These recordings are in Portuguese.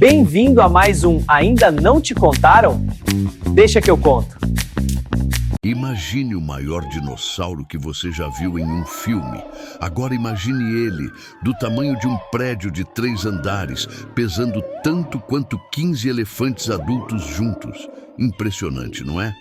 Bem-vindo a mais um Ainda Não Te Contaram? Deixa que eu conto. Imagine o maior dinossauro que você já viu em um filme. Agora imagine ele, do tamanho de um prédio de 3 andares, pesando tanto quanto 15 elefantes adultos juntos. Impressionante, não é?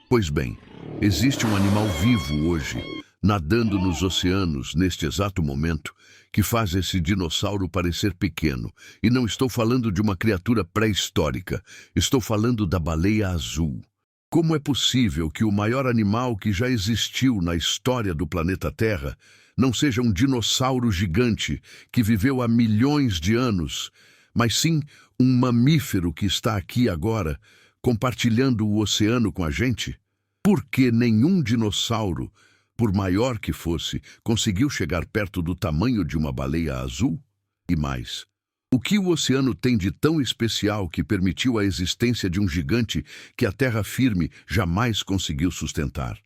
Pois bem, existe um animal vivo hoje, nadando nos oceanos neste exato momento, que faz esse dinossauro parecer pequeno. E não estou falando de uma criatura pré-histórica, estou falando da baleia azul. Como é possível que o maior animal que já existiu na história do planeta Terra não seja um dinossauro gigante que viveu há milhões de anos, mas sim um mamífero que está aqui agora, compartilhando o oceano com a gente? Por que nenhum dinossauro, por maior que fosse, conseguiu chegar perto do tamanho de uma baleia azul? E mais, o que o oceano tem de tão especial que permitiu a existência de um gigante que a terra firme jamais conseguiu sustentar?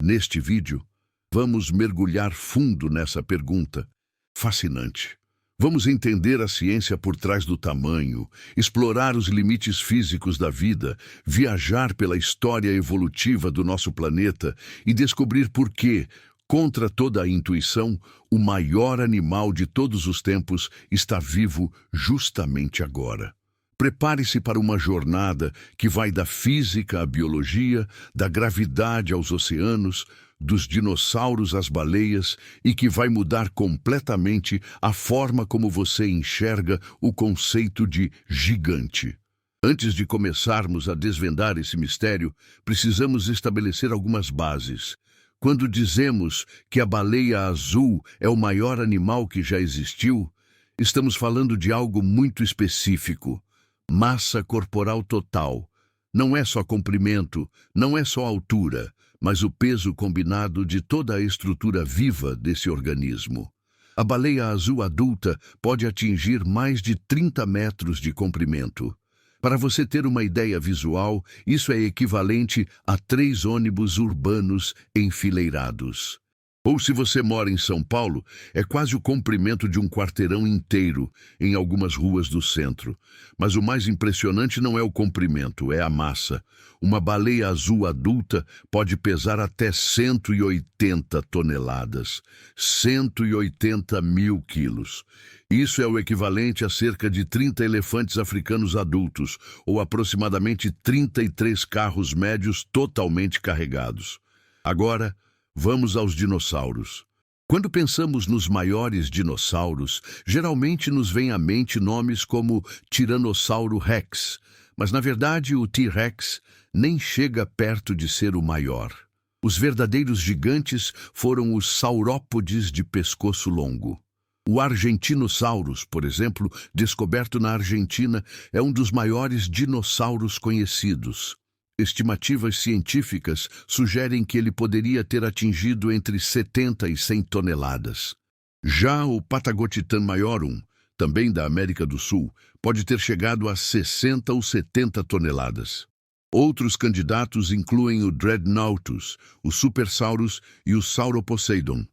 Neste vídeo, vamos mergulhar fundo nessa pergunta fascinante. Vamos entender a ciência por trás do tamanho, explorar os limites físicos da vida, viajar pela história evolutiva do nosso planeta e descobrir por que, contra toda a intuição, o maior animal de todos os tempos está vivo justamente agora. Prepare-se para uma jornada que vai da física à biologia, da gravidade aos oceanos, dos dinossauros às baleias e que vai mudar completamente a forma como você enxerga o conceito de gigante. Antes de começarmos a desvendar esse mistério, precisamos estabelecer algumas bases. Quando dizemos que a baleia azul é o maior animal que já existiu, estamos falando de algo muito específico: massa corporal total. Não é só comprimento, não é só altura, mas o peso combinado de toda a estrutura viva desse organismo. A baleia azul adulta pode atingir mais de 30 metros de comprimento. Para você ter uma ideia visual, isso é equivalente a 3 ônibus urbanos enfileirados. Ou, se você mora em São Paulo, é quase o comprimento de um quarteirão inteiro em algumas ruas do centro. Mas o mais impressionante não é o comprimento, é a massa. Uma baleia azul adulta pode pesar até 180 toneladas, 180 mil quilos. Isso é o equivalente a cerca de 30 elefantes africanos adultos, ou aproximadamente 33 carros médios totalmente carregados. Agora, vamos aos dinossauros. Quando pensamos nos maiores dinossauros, geralmente nos vem à mente nomes como Tiranossauro Rex, mas na verdade o T-Rex nem chega perto de ser o maior. Os verdadeiros gigantes foram os saurópodes de pescoço longo. O Argentinosaurus, por exemplo, descoberto na Argentina, é um dos maiores dinossauros conhecidos. Estimativas científicas sugerem que ele poderia ter atingido entre 70 e 100 toneladas. Já o Patagotitan maiorum, também da América do Sul, pode ter chegado a 60 ou 70 toneladas. Outros candidatos incluem o Dreadnoughtus, o Supersaurus e o Sauroposeidon.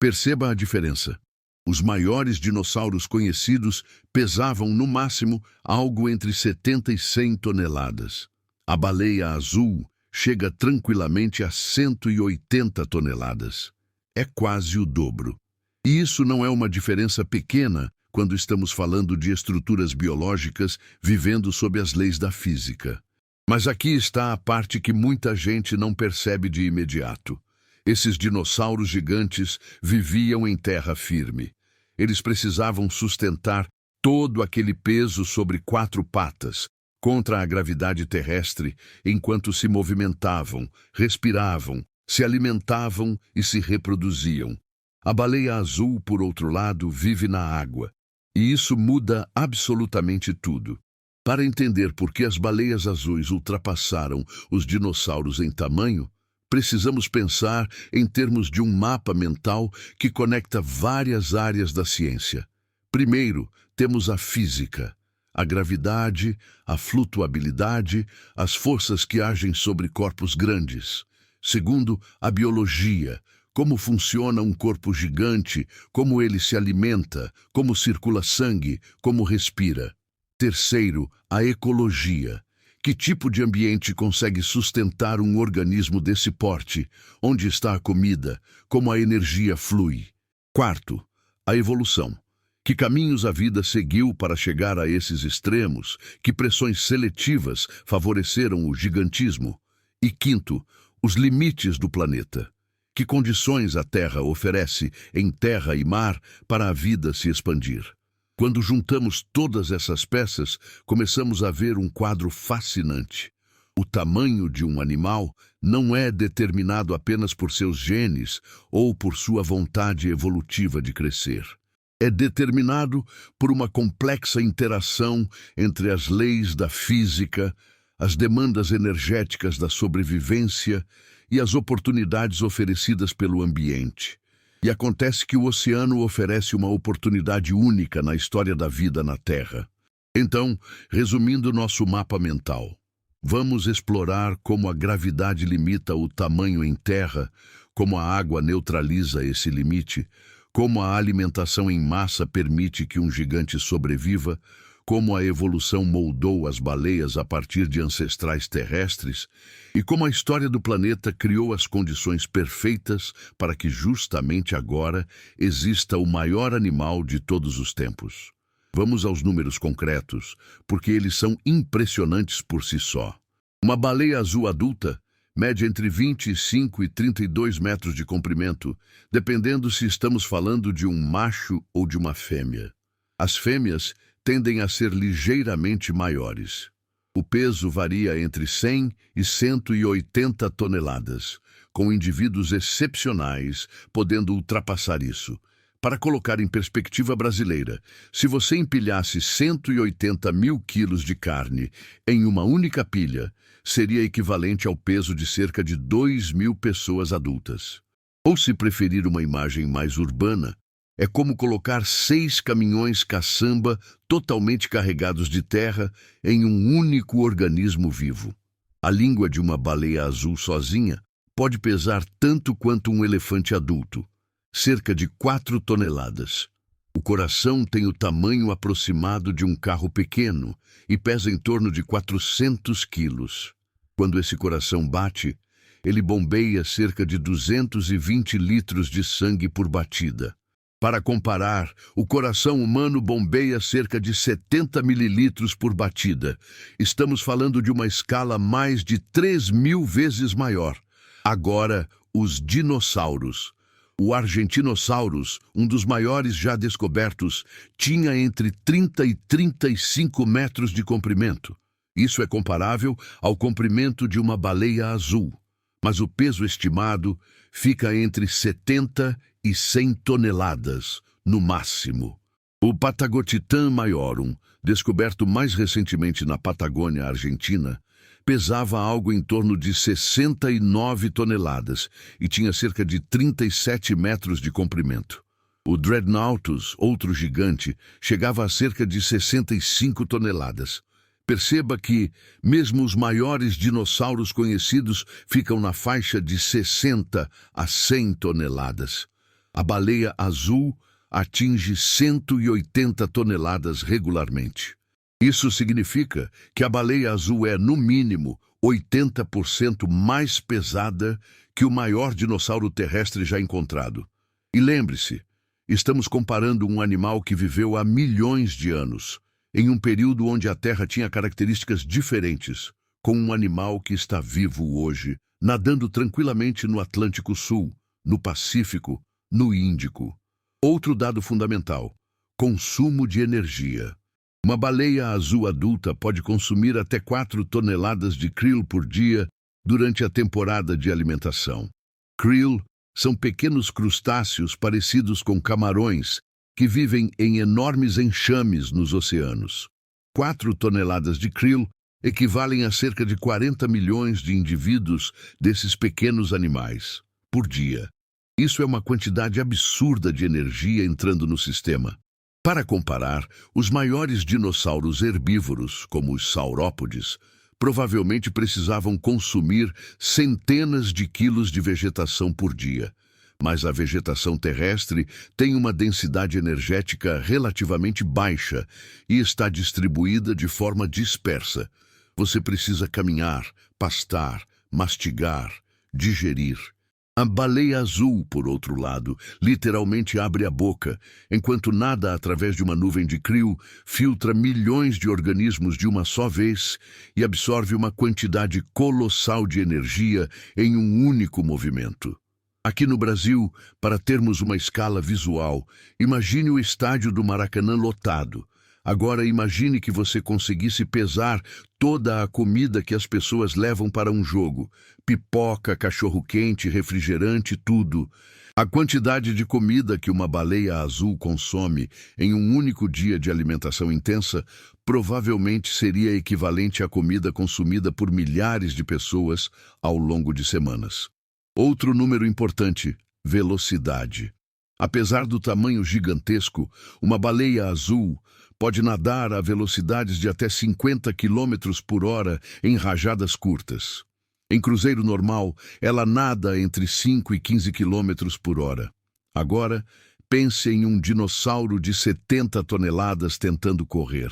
Perceba a diferença. Os maiores dinossauros conhecidos pesavam, no máximo, algo entre 70 e 100 toneladas. A baleia azul chega tranquilamente a 180 toneladas. É quase o dobro. E isso não é uma diferença pequena quando estamos falando de estruturas biológicas vivendo sob as leis da física. Mas aqui está a parte que muita gente não percebe de imediato. Esses dinossauros gigantes viviam em terra firme. Eles precisavam sustentar todo aquele peso sobre 4 patas, contra a gravidade terrestre, enquanto se movimentavam, respiravam, se alimentavam e se reproduziam. A baleia azul, por outro lado, vive na água, e isso muda absolutamente tudo. Para entender por que as baleias azuis ultrapassaram os dinossauros em tamanho, precisamos pensar em termos de um mapa mental que conecta várias áreas da ciência. Primeiro, temos a física. A gravidade, a flutuabilidade, as forças que agem sobre corpos grandes. Segundo, a biologia, como funciona um corpo gigante, como ele se alimenta, como circula sangue, como respira. Terceiro, a ecologia. Que tipo de ambiente consegue sustentar um organismo desse porte? Onde está a comida? Como a energia flui? Quarto, a evolução. Que caminhos a vida seguiu para chegar a esses extremos? Que pressões seletivas favoreceram o gigantismo? E quinto, os limites do planeta. Que condições a Terra oferece em terra e mar para a vida se expandir? Quando juntamos todas essas peças, começamos a ver um quadro fascinante. O tamanho de um animal não é determinado apenas por seus genes ou por sua vontade evolutiva de crescer. É determinado por uma complexa interação entre as leis da física, as demandas energéticas da sobrevivência e as oportunidades oferecidas pelo ambiente. E acontece que o oceano oferece uma oportunidade única na história da vida na Terra. Então, resumindo nosso mapa mental, vamos explorar como a gravidade limita o tamanho em terra, como a água neutraliza esse limite, como a alimentação em massa permite que um gigante sobreviva, como a evolução moldou as baleias a partir de ancestrais terrestres e como a história do planeta criou as condições perfeitas para que justamente agora exista o maior animal de todos os tempos. Vamos aos números concretos, porque eles são impressionantes por si só. Uma baleia azul adulta mede entre 25 e 32 metros de comprimento, dependendo se estamos falando de um macho ou de uma fêmea. As fêmeas tendem a ser ligeiramente maiores. O peso varia entre 100 e 180 toneladas, com indivíduos excepcionais podendo ultrapassar isso. Para colocar em perspectiva brasileira, se você empilhasse 180 mil quilos de carne em uma única pilha, seria equivalente ao peso de cerca de 2.000 pessoas adultas. Ou, se preferir uma imagem mais urbana, é como colocar 6 caminhões caçamba totalmente carregados de terra em um único organismo vivo. A língua de uma baleia azul sozinha pode pesar tanto quanto um elefante adulto, cerca de 4 toneladas. O coração tem o tamanho aproximado de um carro pequeno e pesa em torno de 400 quilos. Quando esse coração bate, ele bombeia cerca de 220 litros de sangue por batida. Para comparar, o coração humano bombeia cerca de 70 mililitros por batida. Estamos falando de uma escala mais de 3.000 vezes maior. Agora, os dinossauros. O Argentinosaurus, um dos maiores já descobertos, tinha entre 30 e 35 metros de comprimento. Isso é comparável ao comprimento de uma baleia azul, mas o peso estimado fica entre 70 e 100 toneladas, no máximo. O Patagotitan maiorum, descoberto mais recentemente na Patagônia Argentina, pesava algo em torno de 69 toneladas e tinha cerca de 37 metros de comprimento. O Dreadnoughtus, outro gigante, chegava a cerca de 65 toneladas. Perceba que, mesmo os maiores dinossauros conhecidos ficam na faixa de 60 a 100 toneladas. A baleia azul atinge 180 toneladas regularmente. Isso significa que a baleia azul é, no mínimo, 80% mais pesada que o maior dinossauro terrestre já encontrado. E lembre-se, estamos comparando um animal que viveu há milhões de anos, em um período onde a Terra tinha características diferentes, com um animal que está vivo hoje, nadando tranquilamente no Atlântico Sul, no Pacífico, no Índico. Outro dado fundamental: consumo de energia. Uma baleia azul adulta pode consumir até 4 toneladas de krill por dia durante a temporada de alimentação. Krill são pequenos crustáceos parecidos com camarões que vivem em enormes enxames nos oceanos. 4 toneladas de krill equivalem a cerca de 40 milhões de indivíduos desses pequenos animais por dia. Isso é uma quantidade absurda de energia entrando no sistema. Para comparar, os maiores dinossauros herbívoros, como os saurópodes, provavelmente precisavam consumir centenas de quilos de vegetação por dia. Mas a vegetação terrestre tem uma densidade energética relativamente baixa e está distribuída de forma dispersa. Você precisa caminhar, pastar, mastigar, digerir. A baleia azul, por outro lado, literalmente abre a boca, enquanto nada através de uma nuvem de crio, filtra milhões de organismos de uma só vez e absorve uma quantidade colossal de energia em um único movimento. Aqui no Brasil, para termos uma escala visual, imagine o estádio do Maracanã lotado. Agora imagine que você conseguisse pesar toda a comida que as pessoas levam para um jogo. Pipoca, cachorro-quente, refrigerante, tudo. A quantidade de comida que uma baleia azul consome em um único dia de alimentação intensa provavelmente seria equivalente à comida consumida por milhares de pessoas ao longo de semanas. Outro número importante: velocidade. Apesar do tamanho gigantesco, uma baleia azul pode nadar a velocidades de até 50 km por hora em rajadas curtas. Em cruzeiro normal, ela nada entre 5 e 15 km por hora. Agora, pense em um dinossauro de 70 toneladas tentando correr.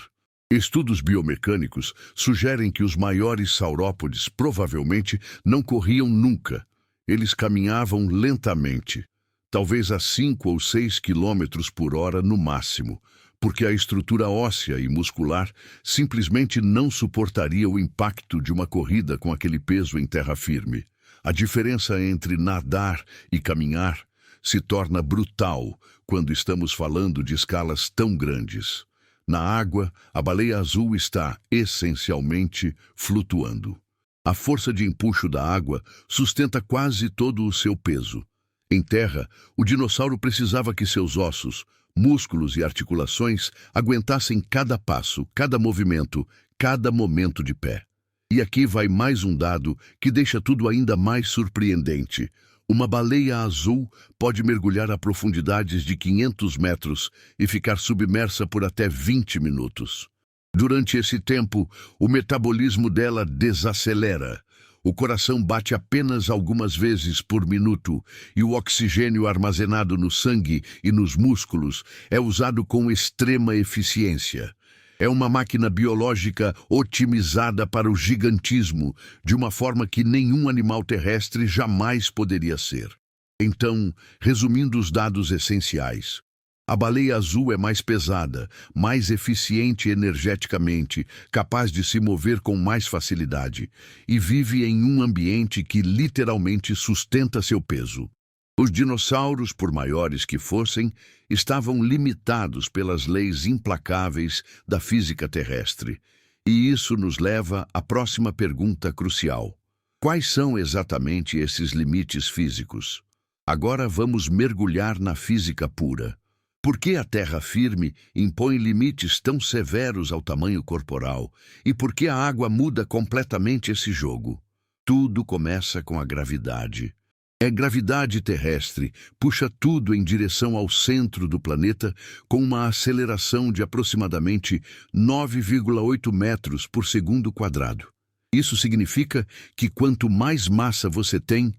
Estudos biomecânicos sugerem que os maiores saurópodes provavelmente não corriam nunca. Eles caminhavam lentamente, talvez a 5 ou 6 km por hora no máximo, porque a estrutura óssea e muscular simplesmente não suportaria o impacto de uma corrida com aquele peso em terra firme. A diferença entre nadar e caminhar se torna brutal quando estamos falando de escalas tão grandes. Na água, a baleia azul está, essencialmente, flutuando. A força de empuxo da água sustenta quase todo o seu peso. Em terra, o dinossauro precisava que seus ossos, músculos e articulações aguentassem cada passo, cada movimento, cada momento de pé. E aqui vai mais um dado que deixa tudo ainda mais surpreendente. Uma baleia azul pode mergulhar a profundidades de 500 metros e ficar submersa por até 20 minutos. Durante esse tempo, o metabolismo dela desacelera. O coração bate apenas algumas vezes por minuto e o oxigênio armazenado no sangue e nos músculos é usado com extrema eficiência. É uma máquina biológica otimizada para o gigantismo, de uma forma que nenhum animal terrestre jamais poderia ser. Então, resumindo os dados essenciais, a baleia azul é mais pesada, mais eficiente energeticamente, capaz de se mover com mais facilidade e vive em um ambiente que literalmente sustenta seu peso. Os dinossauros, por maiores que fossem, estavam limitados pelas leis implacáveis da física terrestre. E isso nos leva à próxima pergunta crucial. Quais são exatamente esses limites físicos? Agora vamos mergulhar na física pura. Por que a terra firme impõe limites tão severos ao tamanho corporal? E por que a água muda completamente esse jogo? Tudo começa com a gravidade. A gravidade terrestre puxa tudo em direção ao centro do planeta com uma aceleração de aproximadamente 9,8 metros por segundo quadrado. Isso significa que quanto mais massa você tem,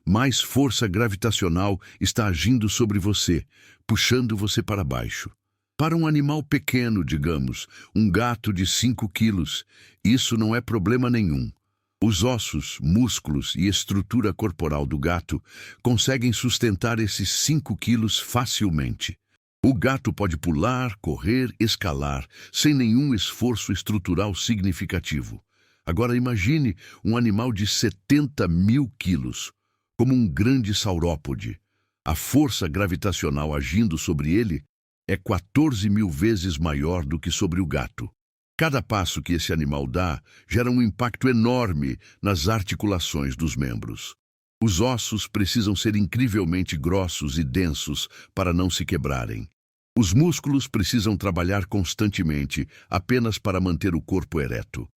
mais força gravitacional está agindo sobre você, puxando você para baixo. Para um animal pequeno, digamos, um gato de 5 quilos, isso não é problema nenhum. Os ossos, músculos e estrutura corporal do gato conseguem sustentar esses 5 quilos facilmente. O gato pode pular, correr, escalar, sem nenhum esforço estrutural significativo. Agora imagine um animal de 70 mil quilos, como um grande saurópode. A força gravitacional agindo sobre ele é 14 mil vezes maior do que sobre o gato. Cada passo que esse animal dá gera um impacto enorme nas articulações dos membros. Os ossos precisam ser incrivelmente grossos e densos para não se quebrarem. Os músculos precisam trabalhar constantemente apenas para manter o corpo ereto.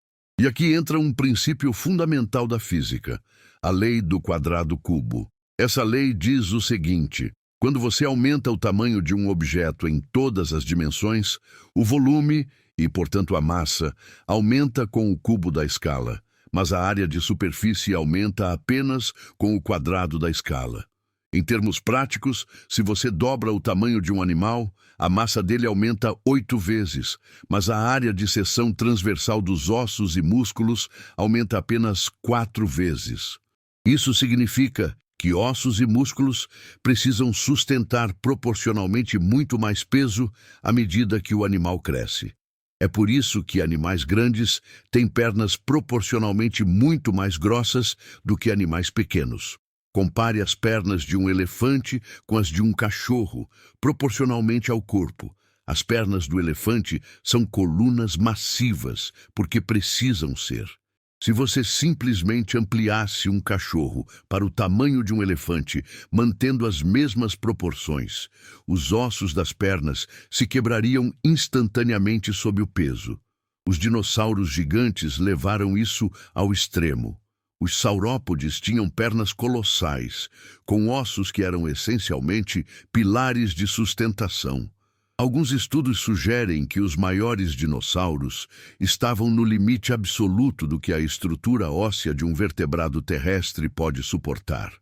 E aqui entra um princípio fundamental da física, a lei do quadrado cubo. Essa lei diz o seguinte: quando você aumenta o tamanho de um objeto em todas as dimensões, o volume e, portanto, a massa aumenta com o cubo da escala, mas a área de superfície aumenta apenas com o quadrado da escala. Em termos práticos, se você dobra o tamanho de um animal, a massa dele aumenta 8 vezes, mas a área de seção transversal dos ossos e músculos aumenta apenas 4 vezes. Isso significa que ossos e músculos precisam sustentar proporcionalmente muito mais peso à medida que o animal cresce. É por isso que animais grandes têm pernas proporcionalmente muito mais grossas do que animais pequenos. Compare as pernas de um elefante com as de um cachorro, proporcionalmente ao corpo. As pernas do elefante são colunas massivas, porque precisam ser. Se você simplesmente ampliasse um cachorro para o tamanho de um elefante, mantendo as mesmas proporções, os ossos das pernas se quebrariam instantaneamente sob o peso. Os dinossauros gigantes levaram isso ao extremo. Os saurópodes tinham pernas colossais, com ossos que eram essencialmente pilares de sustentação. Alguns estudos sugerem que os maiores dinossauros estavam no limite absoluto do que a estrutura óssea de um vertebrado terrestre pode suportar.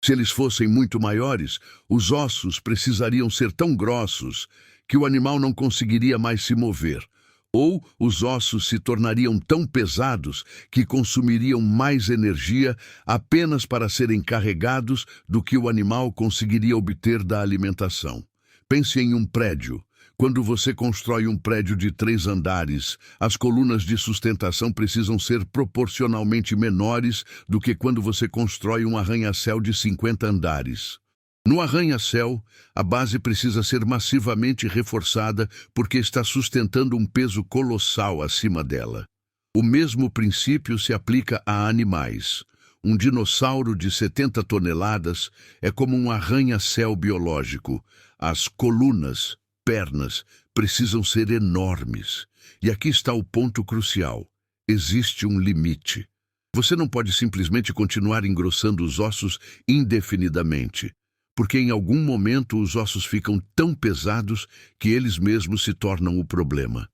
Se eles fossem muito maiores, os ossos precisariam ser tão grossos que o animal não conseguiria mais se mover, ou os ossos se tornariam tão pesados que consumiriam mais energia apenas para serem carregados do que o animal conseguiria obter da alimentação. Pense em um prédio. Quando você constrói um prédio de 3 andares, as colunas de sustentação precisam ser proporcionalmente menores do que quando você constrói um arranha-céu de 50 andares. No arranha-céu, a base precisa ser massivamente reforçada porque está sustentando um peso colossal acima dela. O mesmo princípio se aplica a animais. Um dinossauro de 70 toneladas é como um arranha-céu biológico. As colunas, pernas, precisam ser enormes. E aqui está o ponto crucial. Existe um limite. Você não pode simplesmente continuar engrossando os ossos indefinidamente, porque em algum momento os ossos ficam tão pesados que eles mesmos se tornam o problema.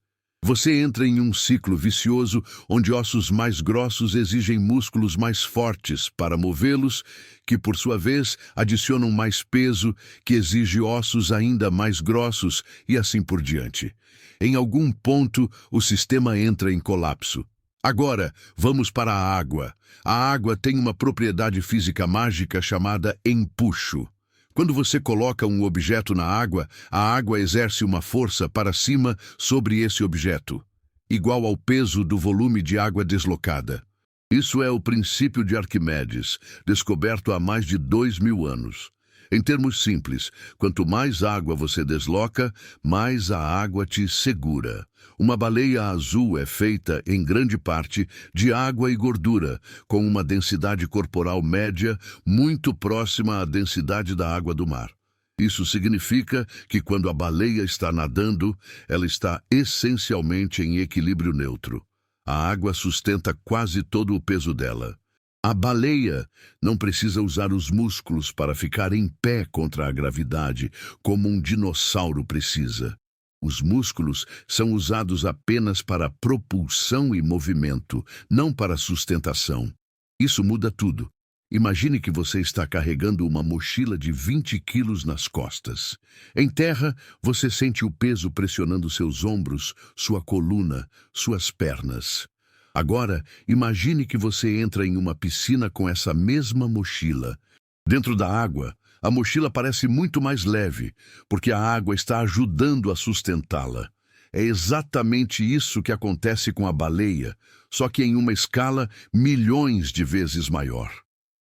Você entra em um ciclo vicioso onde ossos mais grossos exigem músculos mais fortes para movê-los, que por sua vez adicionam mais peso, que exige ossos ainda mais grossos e assim por diante. Em algum ponto, o sistema entra em colapso. Agora, vamos para a água. A água tem uma propriedade física mágica chamada empuxo. Quando você coloca um objeto na água, a água exerce uma força para cima sobre esse objeto, igual ao peso do volume de água deslocada. Isso é o princípio de Arquimedes, descoberto há mais de 2000 anos. Em termos simples, quanto mais água você desloca, mais a água te segura. Uma baleia azul é feita, em grande parte, de água e gordura, com uma densidade corporal média muito próxima à densidade da água do mar. Isso significa que quando a baleia está nadando, ela está essencialmente em equilíbrio neutro. A água sustenta quase todo o peso dela. A baleia não precisa usar os músculos para ficar em pé contra a gravidade, como um dinossauro precisa. Os músculos são usados apenas para propulsão e movimento, não para sustentação. Isso muda tudo. Imagine que você está carregando uma mochila de 20 quilos nas costas. Em terra, você sente o peso pressionando seus ombros, sua coluna, suas pernas. Agora, imagine que você entra em uma piscina com essa mesma mochila. Dentro da água, a mochila parece muito mais leve, porque a água está ajudando a sustentá-la. É exatamente isso que acontece com a baleia, só que em uma escala milhões de vezes maior.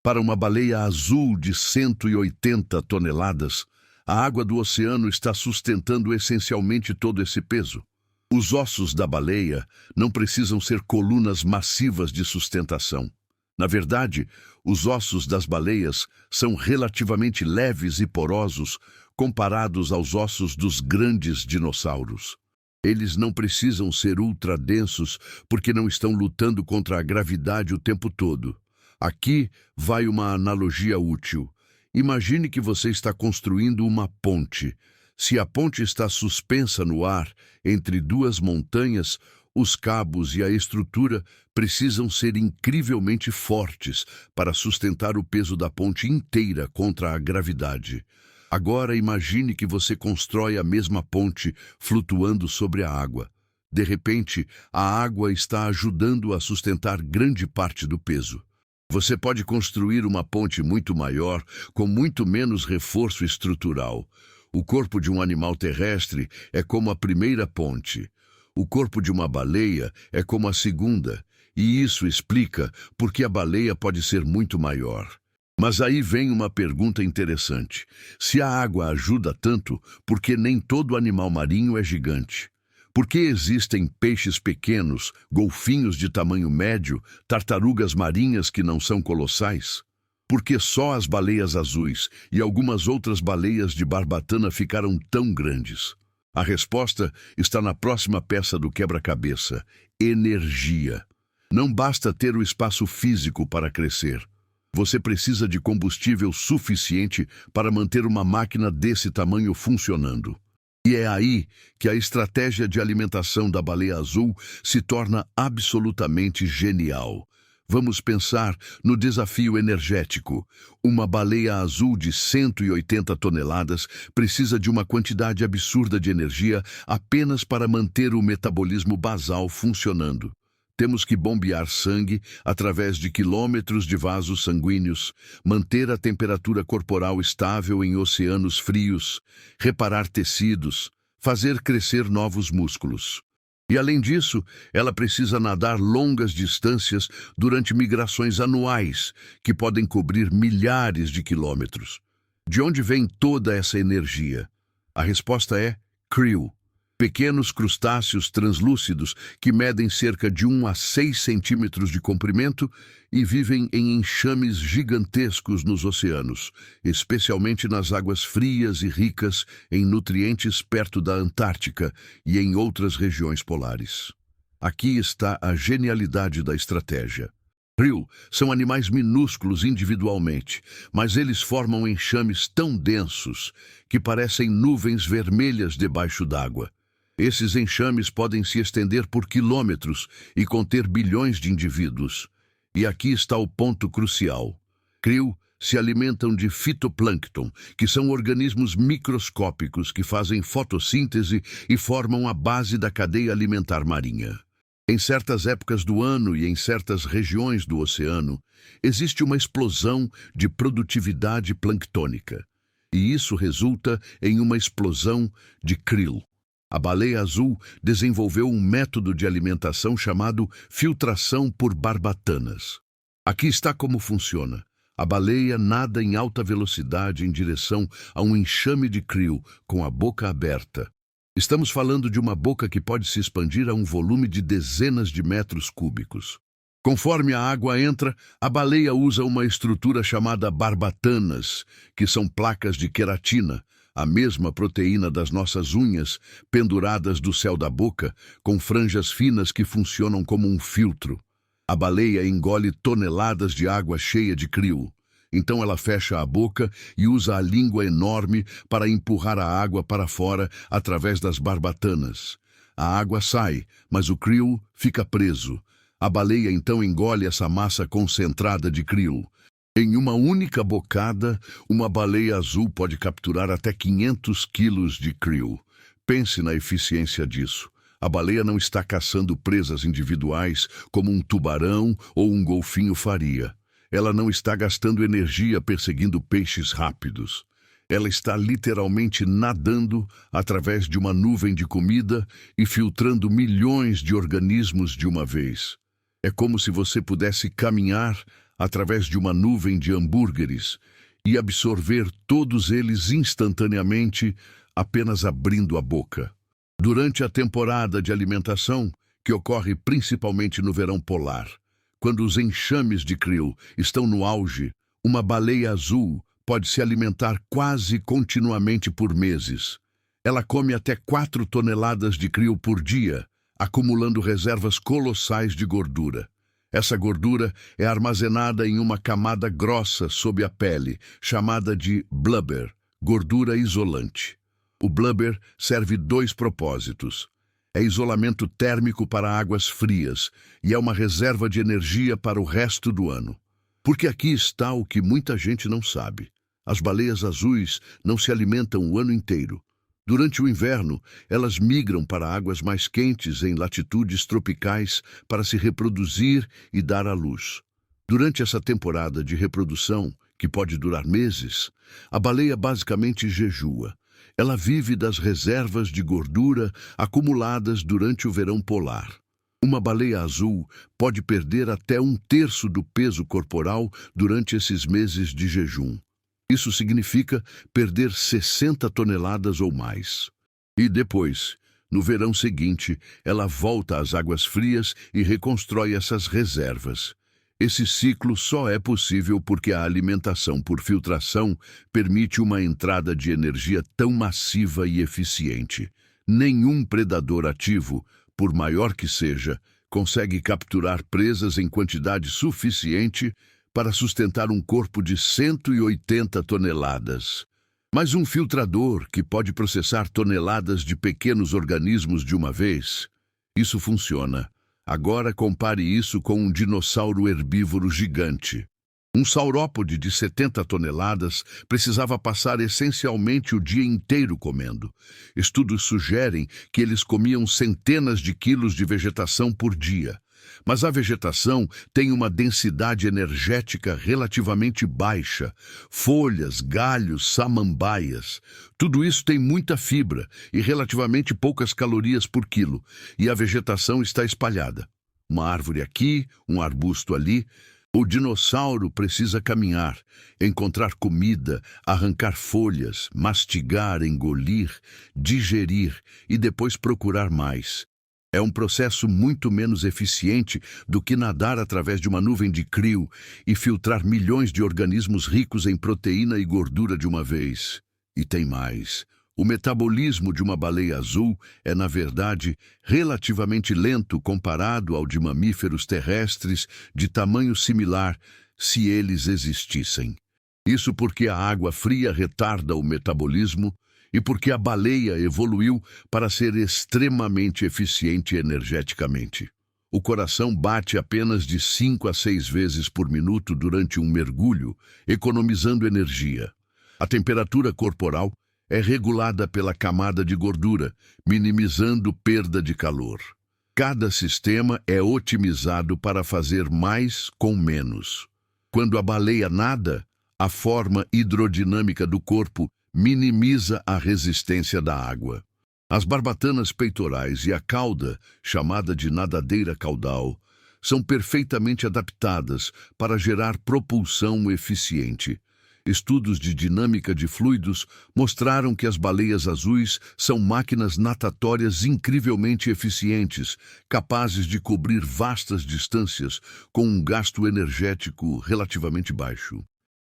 Para uma baleia azul de 180 toneladas, a água do oceano está sustentando essencialmente todo esse peso. Os ossos da baleia não precisam ser colunas massivas de sustentação. Na verdade, os ossos das baleias são relativamente leves e porosos comparados aos ossos dos grandes dinossauros. Eles não precisam ser ultradensos porque não estão lutando contra a gravidade o tempo todo. Aqui vai uma analogia útil. Imagine que você está construindo uma ponte. Se a ponte está suspensa no ar entre 2 montanhas, Os cabos e a estrutura precisam ser incrivelmente fortes para sustentar o peso da ponte inteira contra a gravidade. Agora imagine que você constrói a mesma ponte flutuando sobre a água. De repente, a água está ajudando a sustentar grande parte do peso. Você pode construir uma ponte muito maior, com muito menos reforço estrutural. O corpo de um animal terrestre é como a primeira ponte. O corpo de uma baleia é como a segunda, e isso explica por que a baleia pode ser muito maior. Mas aí vem uma pergunta interessante. Se a água ajuda tanto, por que nem todo animal marinho é gigante? Por que existem peixes pequenos, golfinhos de tamanho médio, tartarugas marinhas que não são colossais? Por que só as baleias azuis e algumas outras baleias de barbatana ficaram tão grandes? A resposta está na próxima peça do quebra-cabeça: energia. Não basta ter o espaço físico para crescer. Você precisa de combustível suficiente para manter uma máquina desse tamanho funcionando. E é aí que a estratégia de alimentação da baleia azul se torna absolutamente genial. Vamos pensar no desafio energético. Uma baleia azul de 180 toneladas precisa de uma quantidade absurda de energia apenas para manter o metabolismo basal funcionando. Temos que bombear sangue através de quilômetros de vasos sanguíneos, manter a temperatura corporal estável em oceanos frios, reparar tecidos, fazer crescer novos músculos. E além disso, ela precisa nadar longas distâncias durante migrações anuais, que podem cobrir milhares de quilômetros. De onde vem toda essa energia? A resposta é krill. Pequenos crustáceos translúcidos que medem cerca de 1 a 6 centímetros de comprimento e vivem em enxames gigantescos nos oceanos, especialmente nas águas frias e ricas em nutrientes perto da Antártica e em outras regiões polares. Aqui está a genialidade da estratégia. Krill são animais minúsculos individualmente, mas eles formam enxames tão densos que parecem nuvens vermelhas debaixo d'água. Esses enxames podem se estender por quilômetros e conter bilhões de indivíduos. E aqui está o ponto crucial. Krill se alimentam de fitoplâncton, que são organismos microscópicos que fazem fotossíntese e formam a base da cadeia alimentar marinha. Em certas épocas do ano e em certas regiões do oceano, existe uma explosão de produtividade planctônica. E isso resulta em uma explosão de krill. A baleia azul desenvolveu um método de alimentação chamado filtração por barbatanas. Aqui está como funciona. A baleia nada em alta velocidade em direção a um enxame de krill com a boca aberta. Estamos falando de uma boca que pode se expandir a um volume de dezenas de metros cúbicos. Conforme a água entra, a baleia usa uma estrutura chamada barbatanas, que são placas de queratina, a mesma proteína das nossas unhas, penduradas do céu da boca, com franjas finas que funcionam como um filtro. A baleia engole toneladas de água cheia de krill. Então ela fecha a boca e usa a língua enorme para empurrar a água para fora através das barbatanas. A água sai, mas o krill fica preso. A baleia então engole essa massa concentrada de krill. Em uma única bocada, uma baleia azul pode capturar até 500 quilos de krill. Pense na eficiência disso. A baleia não está caçando presas individuais como um tubarão ou um golfinho faria. Ela não está gastando energia perseguindo peixes rápidos. Ela está literalmente nadando através de uma nuvem de comida e filtrando milhões de organismos de uma vez. É como se você pudesse caminhar através de uma nuvem de hambúrgueres e absorver todos eles instantaneamente, apenas abrindo a boca. Durante a temporada de alimentação, que ocorre principalmente no verão polar, quando os enxames de krill estão no auge, uma baleia azul pode se alimentar quase continuamente por meses. Ela come até 4 toneladas de krill por dia, acumulando reservas colossais de gordura. Essa gordura é armazenada em uma camada grossa sob a pele, chamada de blubber, gordura isolante. O blubber serve 2 propósitos. é isolamento térmico para águas frias e é uma reserva de energia para o resto do ano. Porque aqui está o que muita gente não sabe. As baleias azuis não se alimentam o ano inteiro. Durante o inverno, elas migram para águas mais quentes em latitudes tropicais para se reproduzir e dar à luz. Durante essa temporada de reprodução, que pode durar meses, a baleia basicamente jejua. Ela vive das reservas de gordura acumuladas durante o verão polar. Uma baleia azul pode perder até 1/3 do peso corporal durante esses meses de jejum. Isso significa perder 60 toneladas ou mais. E depois, no verão seguinte, ela volta às águas frias e reconstrói essas reservas. Esse ciclo só é possível porque a alimentação por filtração permite uma entrada de energia tão massiva e eficiente. Nenhum predador ativo, por maior que seja, consegue capturar presas em quantidade suficiente para sustentar um corpo de 180 toneladas. Mas um filtrador que pode processar toneladas de pequenos organismos de uma vez, isso funciona. Agora compare isso com um dinossauro herbívoro gigante. Um saurópode de 70 toneladas precisava passar essencialmente o dia inteiro comendo. Estudos sugerem que eles comiam centenas de quilos de vegetação por dia. Mas a vegetação tem uma densidade energética relativamente baixa. Folhas, galhos, samambaias. Tudo isso tem muita fibra e relativamente poucas calorias por quilo. E a vegetação está espalhada. Uma árvore aqui, um arbusto ali. O dinossauro precisa caminhar, encontrar comida, arrancar folhas, mastigar, engolir, digerir e depois procurar mais. É um processo muito menos eficiente do que nadar através de uma nuvem de crio e filtrar milhões de organismos ricos em proteína e gordura de uma vez. E tem mais. O metabolismo de uma baleia azul é, na verdade, relativamente lento comparado ao de mamíferos terrestres de tamanho similar, se eles existissem. Isso porque a água fria retarda o metabolismo e porque a baleia evoluiu para ser extremamente eficiente energeticamente. O coração bate apenas de 5 a 6 vezes por minuto durante um mergulho, economizando energia. A temperatura corporal é regulada pela camada de gordura, minimizando perda de calor. Cada sistema é otimizado para fazer mais com menos. Quando a baleia nada, a forma hidrodinâmica do corpo minimiza a resistência da água. As barbatanas peitorais e a cauda, chamada de nadadeira caudal, são perfeitamente adaptadas para gerar propulsão eficiente. Estudos de dinâmica de fluidos mostraram que as baleias azuis são máquinas natatórias incrivelmente eficientes, capazes de cobrir vastas distâncias com um gasto energético relativamente baixo.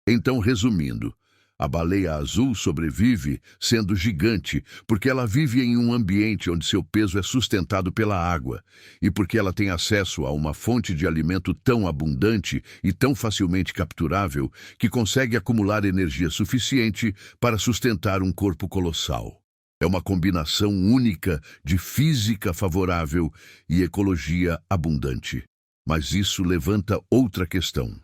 Então, resumindo, a baleia azul sobrevive sendo gigante porque ela vive em um ambiente onde seu peso é sustentado pela água e porque ela tem acesso a uma fonte de alimento tão abundante e tão facilmente capturável que consegue acumular energia suficiente para sustentar um corpo colossal. É uma combinação única de física favorável e ecologia abundante. Mas isso levanta outra questão.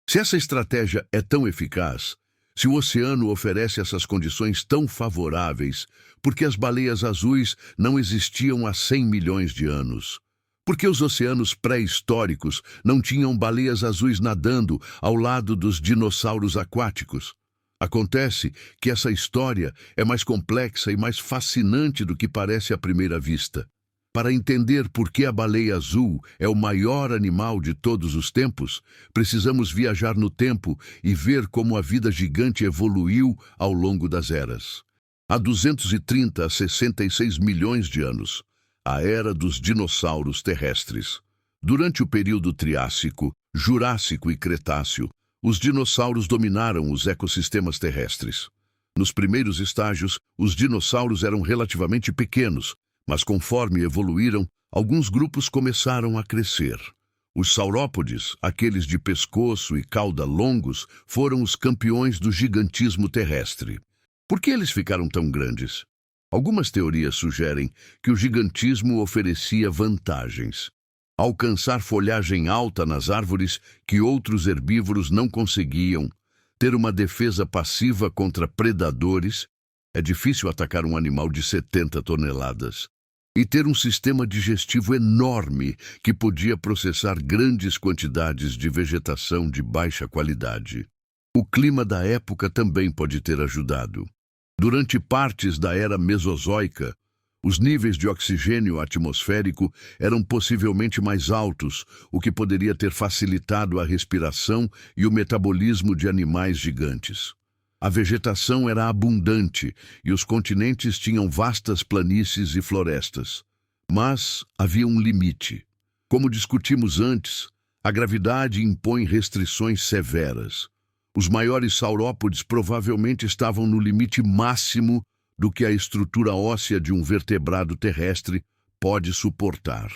Se essa estratégia é tão eficaz, se o oceano oferece essas condições tão favoráveis, por que as baleias azuis não existiam há 100 milhões de anos? Por que os oceanos pré-históricos não tinham baleias azuis nadando ao lado dos dinossauros aquáticos? Acontece que essa história é mais complexa e mais fascinante do que parece à primeira vista. Para entender por que a baleia azul é o maior animal de todos os tempos, precisamos viajar no tempo e ver como a vida gigante evoluiu ao longo das eras. Há 230 a 66 milhões de anos, a era dos dinossauros terrestres. Durante o período Triássico, Jurássico e Cretáceo, os dinossauros dominaram os ecossistemas terrestres. Nos primeiros estágios, os dinossauros eram relativamente pequenos, mas conforme evoluíram, alguns grupos começaram a crescer. Os saurópodes, aqueles de pescoço e cauda longos, foram os campeões do gigantismo terrestre. Por que eles ficaram tão grandes? Algumas teorias sugerem que o gigantismo oferecia vantagens. Alcançar folhagem alta nas árvores que outros herbívoros não conseguiam, ter uma defesa passiva contra predadores, é difícil atacar um animal de 70 toneladas, e ter um sistema digestivo enorme que podia processar grandes quantidades de vegetação de baixa qualidade. O clima da época também pode ter ajudado. Durante partes da era Mesozoica, os níveis de oxigênio atmosférico eram possivelmente mais altos, o que poderia ter facilitado a respiração e o metabolismo de animais gigantes. A vegetação era abundante e os continentes tinham vastas planícies e florestas. Mas havia um limite. Como discutimos antes, a gravidade impõe restrições severas. Os maiores saurópodes provavelmente estavam no limite máximo do que a estrutura óssea de um vertebrado terrestre pode suportar.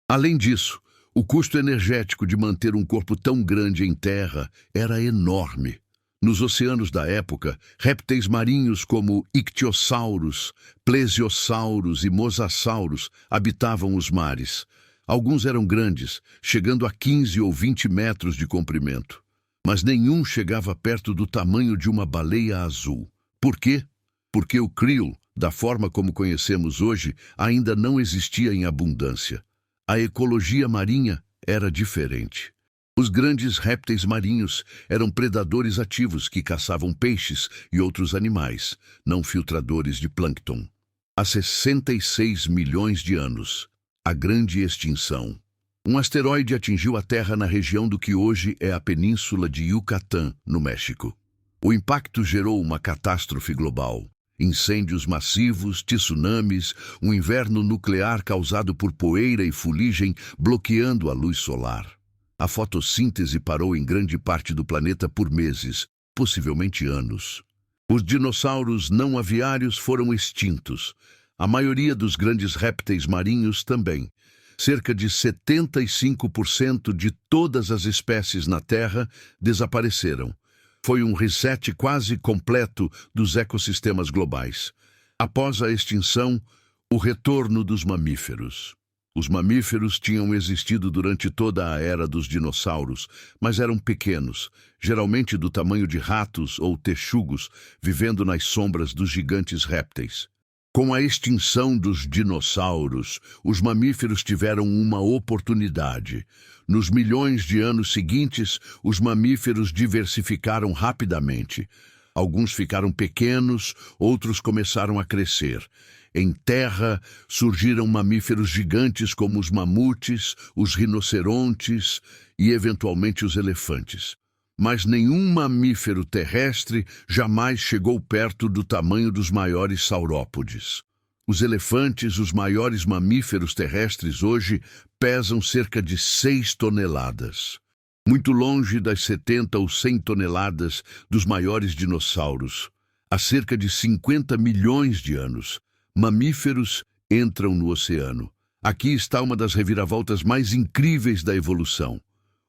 Além disso, o custo energético de manter um corpo tão grande em terra era enorme. Nos oceanos da época, répteis marinhos como ictiossauros, plesiosauros e mosassauros habitavam os mares. Alguns eram grandes, chegando a 15 ou 20 metros de comprimento. Mas nenhum chegava perto do tamanho de uma baleia azul. Por quê? Porque o krill, da forma como conhecemos hoje, ainda não existia em abundância. A ecologia marinha era diferente. Os grandes répteis marinhos eram predadores ativos que caçavam peixes e outros animais, não filtradores de plâncton. Há 66 milhões de anos, a grande extinção. Um asteroide atingiu a Terra na região do que hoje é a península de Yucatán, no México. O impacto gerou uma catástrofe global. Incêndios massivos, tsunamis, um inverno nuclear causado por poeira e fuligem bloqueando a luz solar. A fotossíntese parou em grande parte do planeta por meses, possivelmente anos. Os dinossauros não aviários foram extintos. A maioria dos grandes répteis marinhos também. Cerca de 75% de todas as espécies na Terra desapareceram. Foi um reset quase completo dos ecossistemas globais. Após a extinção, o retorno dos mamíferos. Os mamíferos tinham existido durante toda a era dos dinossauros, mas eram pequenos, geralmente do tamanho de ratos ou texugos, vivendo nas sombras dos gigantes répteis. Com a extinção dos dinossauros, os mamíferos tiveram uma oportunidade. Nos milhões de anos seguintes, os mamíferos diversificaram rapidamente. Alguns ficaram pequenos, outros começaram a crescer. Em terra, surgiram mamíferos gigantes como os mamutes, os rinocerontes e, eventualmente, os elefantes. Mas nenhum mamífero terrestre jamais chegou perto do tamanho dos maiores saurópodes. Os elefantes, os maiores mamíferos terrestres hoje, pesam cerca de 6 toneladas. Muito longe das 70 ou 100 toneladas dos maiores dinossauros. Há cerca de 50 milhões de anos, mamíferos entram no oceano. Aqui está uma das reviravoltas mais incríveis da evolução.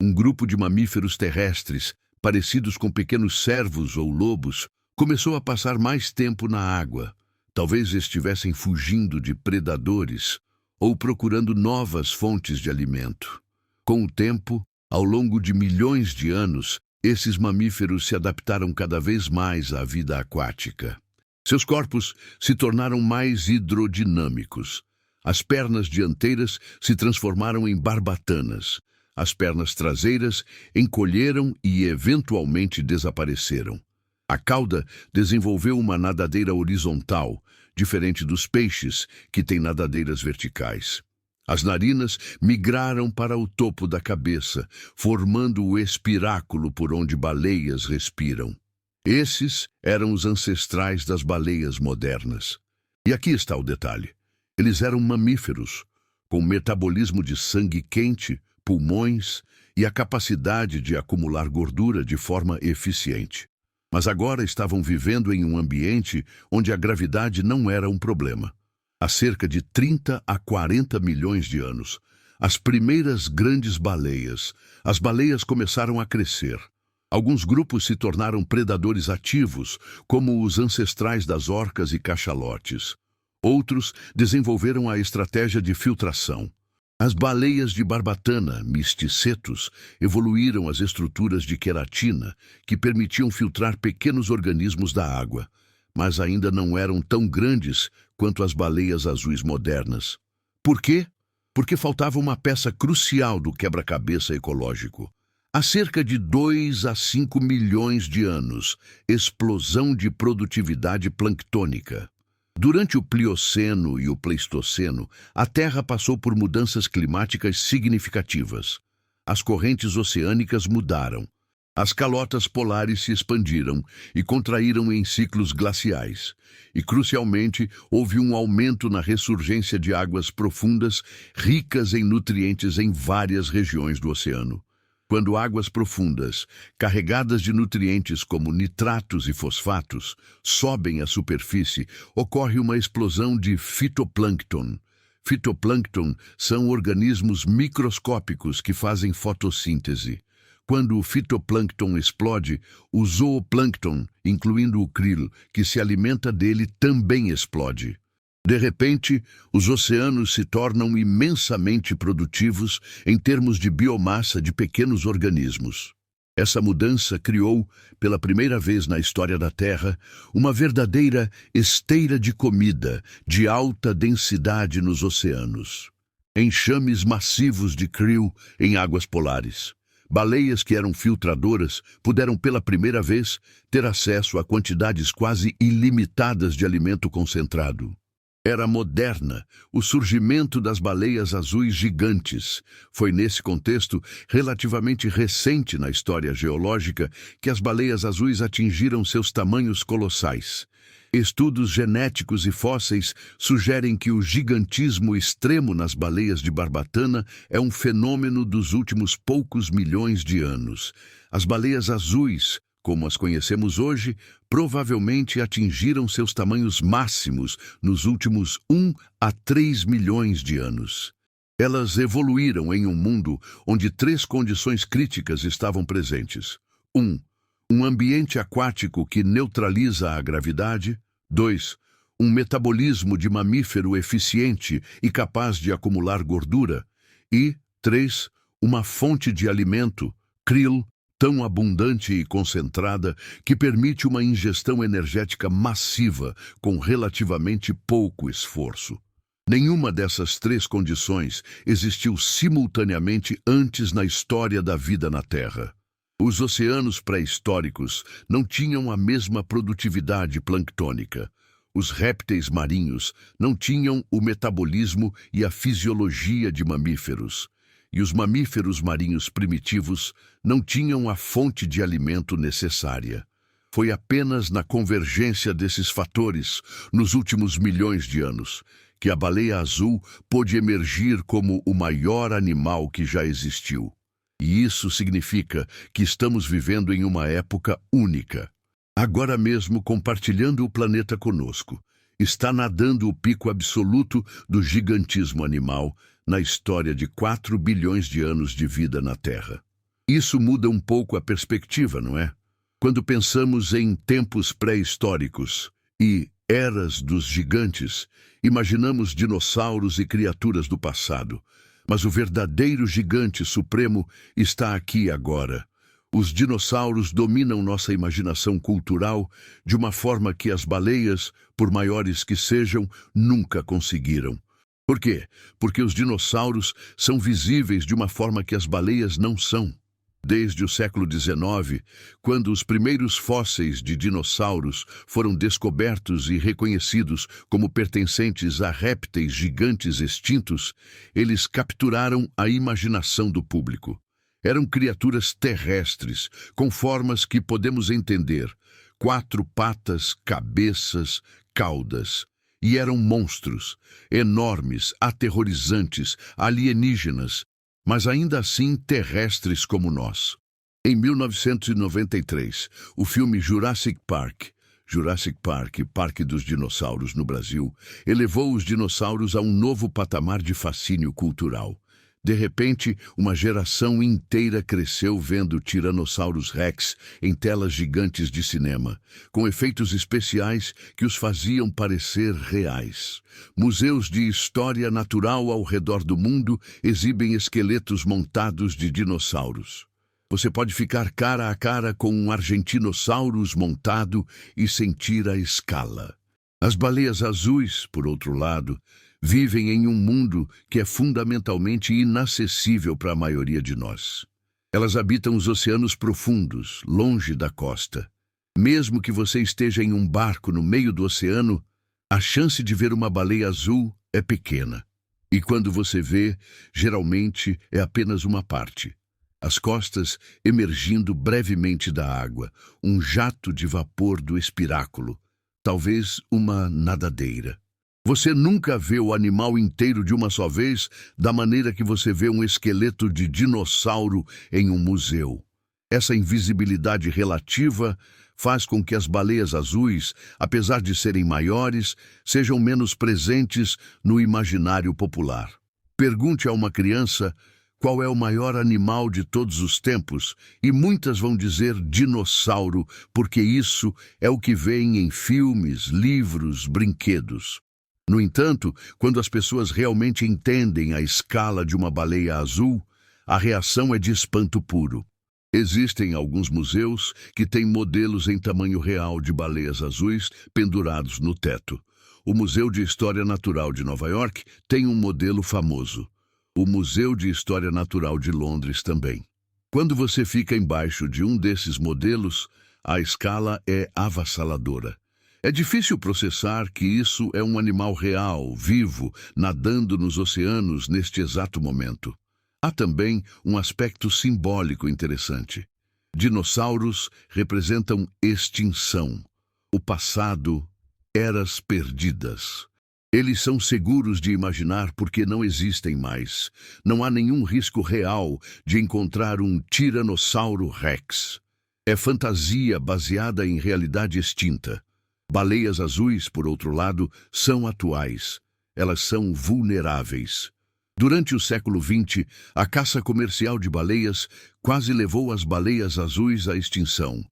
Um grupo de mamíferos terrestres, parecidos com pequenos cervos ou lobos, começou a passar mais tempo na água. Talvez estivessem fugindo de predadores ou procurando novas fontes de alimento. Com o tempo, ao longo de milhões de anos, esses mamíferos se adaptaram cada vez mais à vida aquática. Seus corpos se tornaram mais hidrodinâmicos. As pernas dianteiras se transformaram em barbatanas. As pernas traseiras encolheram e eventualmente desapareceram. A cauda desenvolveu uma nadadeira horizontal, diferente dos peixes, que têm nadadeiras verticais. As narinas migraram para o topo da cabeça, formando o espiráculo por onde baleias respiram. Esses eram os ancestrais das baleias modernas. E aqui está o detalhe. Eles eram mamíferos, com metabolismo de sangue quente, pulmões e a capacidade de acumular gordura de forma eficiente. Mas agora estavam vivendo em um ambiente onde a gravidade não era um problema. Há cerca de 30 a 40 milhões de anos, as primeiras grandes baleias, as baleias começaram a crescer. Alguns grupos se tornaram predadores ativos, como os ancestrais das orcas e cachalotes. Outros desenvolveram a estratégia de filtração. As baleias de barbatana, misticetos, evoluíram as estruturas de queratina, que permitiam filtrar pequenos organismos da água, mas ainda não eram tão grandes quanto as baleias azuis modernas. Por quê? Porque faltava uma peça crucial do quebra-cabeça ecológico. Há cerca de 2 a 5 milhões de anos, explosão de produtividade planctônica. Durante o Plioceno e o Pleistoceno, a Terra passou por mudanças climáticas significativas. As correntes oceânicas mudaram. As calotas polares se expandiram e contraíram em ciclos glaciais. E, crucialmente, houve um aumento na ressurgência de águas profundas, ricas em nutrientes em várias regiões do oceano. Quando águas profundas, carregadas de nutrientes como nitratos e fosfatos, sobem à superfície, ocorre uma explosão de fitoplâncton. Fitoplâncton são organismos microscópicos que fazem fotossíntese. Quando o fitoplâncton explode, o zooplâncton, incluindo o krill, que se alimenta dele, também explode. De repente, os oceanos se tornam imensamente produtivos em termos de biomassa de pequenos organismos. Essa mudança criou, pela primeira vez na história da Terra, uma verdadeira esteira de comida de alta densidade nos oceanos. Enxames massivos de krill em águas polares. Baleias que eram filtradoras puderam pela primeira vez ter acesso a quantidades quase ilimitadas de alimento concentrado. Era moderna, o surgimento das baleias azuis gigantes. Foi nesse contexto, relativamente recente na história geológica, que as baleias azuis atingiram seus tamanhos colossais. Estudos genéticos e fósseis sugerem que o gigantismo extremo nas baleias de barbatana é um fenômeno dos últimos poucos milhões de anos. As baleias azuis, como as conhecemos hoje, provavelmente atingiram seus tamanhos máximos nos últimos 1 a 3 milhões de anos. Elas evoluíram em um mundo onde 3 condições críticas estavam presentes. 1. Um ambiente aquático que neutraliza a gravidade. 2. Um metabolismo de mamífero eficiente e capaz de acumular gordura. E 3. Uma fonte de alimento, krill, tão abundante e concentrada que permite uma ingestão energética massiva com relativamente pouco esforço. Nenhuma dessas 3 condições existiu simultaneamente antes na história da vida na Terra. Os oceanos pré-históricos não tinham a mesma produtividade planctônica. Os répteis marinhos não tinham o metabolismo e a fisiologia de mamíferos. E os mamíferos marinhos primitivos não tinham a fonte de alimento necessária. Foi apenas na convergência desses fatores, nos últimos milhões de anos, que a baleia azul pôde emergir como o maior animal que já existiu. E isso significa que estamos vivendo em uma época única. Agora mesmo compartilhando o planeta conosco, está nadando o pico absoluto do gigantismo animal na história de 4 bilhões de anos de vida na Terra. Isso muda um pouco a perspectiva, não é? Quando pensamos em tempos pré-históricos e eras dos gigantes, imaginamos dinossauros e criaturas do passado. Mas o verdadeiro gigante supremo está aqui agora. Os dinossauros dominam nossa imaginação cultural de uma forma que as baleias, por maiores que sejam, nunca conseguiram. Por quê? Porque os dinossauros são visíveis de uma forma que as baleias não são. Desde o século XIX, quando os primeiros fósseis de dinossauros foram descobertos e reconhecidos como pertencentes a répteis gigantes extintos, eles capturaram a imaginação do público. Eram criaturas terrestres, com formas que podemos entender: 4 patas, cabeças, caudas. E eram monstros, enormes, aterrorizantes, alienígenas, mas ainda assim terrestres como nós. Em 1993, o filme Jurassic Park, Parque dos Dinossauros no Brasil, elevou os dinossauros a um novo patamar de fascínio cultural. De repente, uma geração inteira cresceu vendo Tyrannosaurus Rex em telas gigantes de cinema, com efeitos especiais que os faziam parecer reais. Museus de história natural ao redor do mundo exibem esqueletos montados de dinossauros. Você pode ficar cara a cara com um Argentinosaurus montado e sentir a escala. As baleias azuis, por outro lado, vivem em um mundo que é fundamentalmente inacessível para a maioria de nós. Elas habitam os oceanos profundos, longe da costa. Mesmo que você esteja em um barco no meio do oceano, a chance de ver uma baleia azul é pequena. E quando você vê, geralmente é apenas uma parte. As costas emergindo brevemente da água, um jato de vapor do espiráculo, talvez uma nadadeira. Você nunca vê o animal inteiro de uma só vez, da maneira que você vê um esqueleto de dinossauro em um museu. Essa invisibilidade relativa faz com que as baleias azuis, apesar de serem maiores, sejam menos presentes no imaginário popular. Pergunte a uma criança qual é o maior animal de todos os tempos, e muitas vão dizer dinossauro, porque isso é o que veem em filmes, livros, brinquedos. No entanto, quando as pessoas realmente entendem a escala de uma baleia azul, a reação é de espanto puro. Existem alguns museus que têm modelos em tamanho real de baleias azuis pendurados no teto. O Museu de História Natural de Nova York tem um modelo famoso. O Museu de História Natural de Londres também. Quando você fica embaixo de um desses modelos, a escala é avassaladora. É difícil processar que isso é um animal real, vivo, nadando nos oceanos neste exato momento. Há também um aspecto simbólico interessante. Dinossauros representam extinção, o passado, eras perdidas. Eles são seguros de imaginar porque não existem mais. Não há nenhum risco real de encontrar um Tiranossauro Rex. É fantasia baseada em realidade extinta. Baleias azuis, por outro lado, são atuais. Elas são vulneráveis. Durante o século XX, a caça comercial de baleias quase levou as baleias azuis à extinção.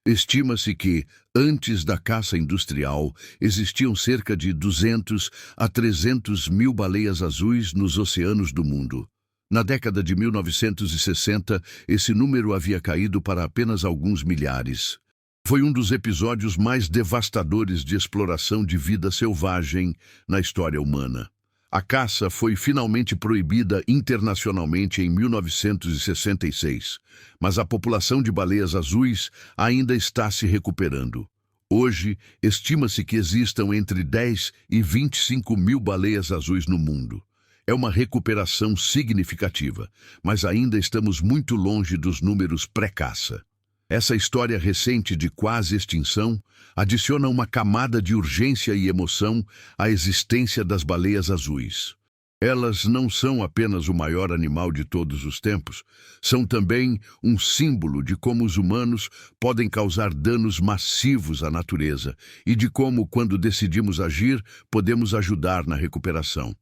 Estima-se que, antes da caça industrial, existiam cerca de 200 a 300 mil baleias azuis nos oceanos do mundo. Na década de 1960, esse número havia caído para apenas alguns milhares. Foi um dos episódios mais devastadores de exploração de vida selvagem na história humana. A caça foi finalmente proibida internacionalmente em 1966, mas a população de baleias azuis ainda está se recuperando. Hoje, estima-se que existam entre 10 e 25 mil baleias azuis no mundo. É uma recuperação significativa, mas ainda estamos muito longe dos números pré-caça. Essa história recente de quase extinção adiciona uma camada de urgência e emoção à existência das baleias azuis. Elas não são apenas o maior animal de todos os tempos, são também um símbolo de como os humanos podem causar danos massivos à natureza e de como, quando decidimos agir, podemos ajudar na recuperação.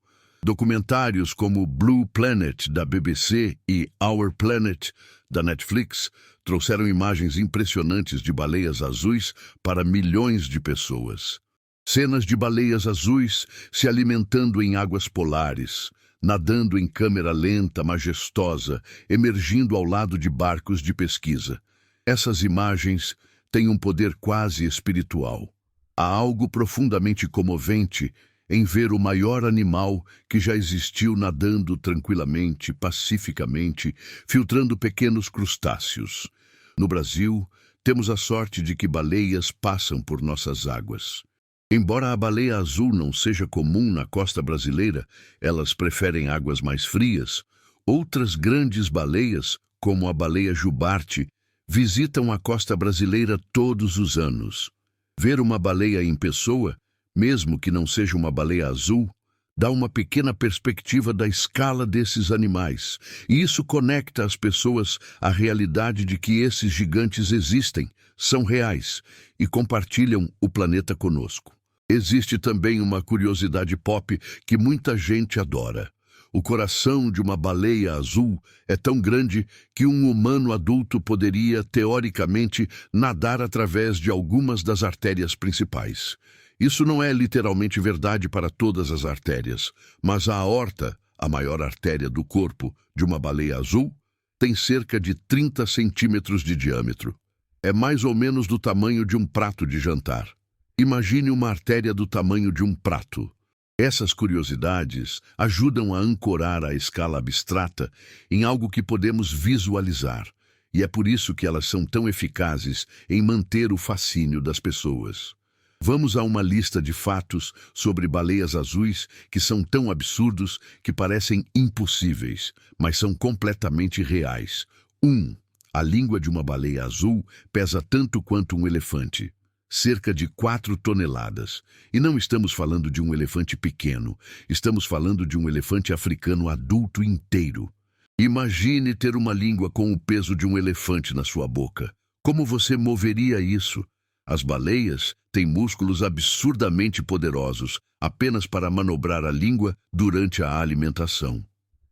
Documentários como Blue Planet, da BBC, e Our Planet, da Netflix, trouxeram imagens impressionantes de baleias azuis para milhões de pessoas. Cenas de baleias azuis se alimentando em águas polares, nadando em câmera lenta, majestosa, emergindo ao lado de barcos de pesquisa. Essas imagens têm um poder quase espiritual. Há algo profundamente comovente em ver o maior animal que já existiu nadando tranquilamente, pacificamente, filtrando pequenos crustáceos. No Brasil, temos a sorte de que baleias passam por nossas águas. Embora a baleia azul não seja comum na costa brasileira, elas preferem águas mais frias. Outras grandes baleias, como a baleia jubarte, visitam a costa brasileira todos os anos. Ver uma baleia em pessoa, mesmo que não seja uma baleia azul, dá uma pequena perspectiva da escala desses animais, e isso conecta as pessoas à realidade de que esses gigantes existem, são reais e compartilham o planeta conosco. Existe também uma curiosidade pop que muita gente adora. O coração de uma baleia azul é tão grande que um humano adulto poderia, teoricamente, nadar através de algumas das artérias principais. Isso não é literalmente verdade para todas as artérias, mas a aorta, a maior artéria do corpo de uma baleia azul, tem cerca de 30 centímetros de diâmetro. É mais ou menos do tamanho de um prato de jantar. Imagine uma artéria do tamanho de um prato. Essas curiosidades ajudam a ancorar a escala abstrata em algo que podemos visualizar, e é por isso que elas são tão eficazes em manter o fascínio das pessoas. Vamos a uma lista de fatos sobre baleias azuis que são tão absurdos que parecem impossíveis, mas são completamente reais. 1. A língua de uma baleia azul pesa tanto quanto um elefante. Cerca de 4 toneladas. E não estamos falando de um elefante pequeno, estamos falando de um elefante africano adulto inteiro. Imagine ter uma língua com o peso de um elefante na sua boca. Como você moveria isso? As baleias têm músculos absurdamente poderosos apenas para manobrar a língua durante a alimentação.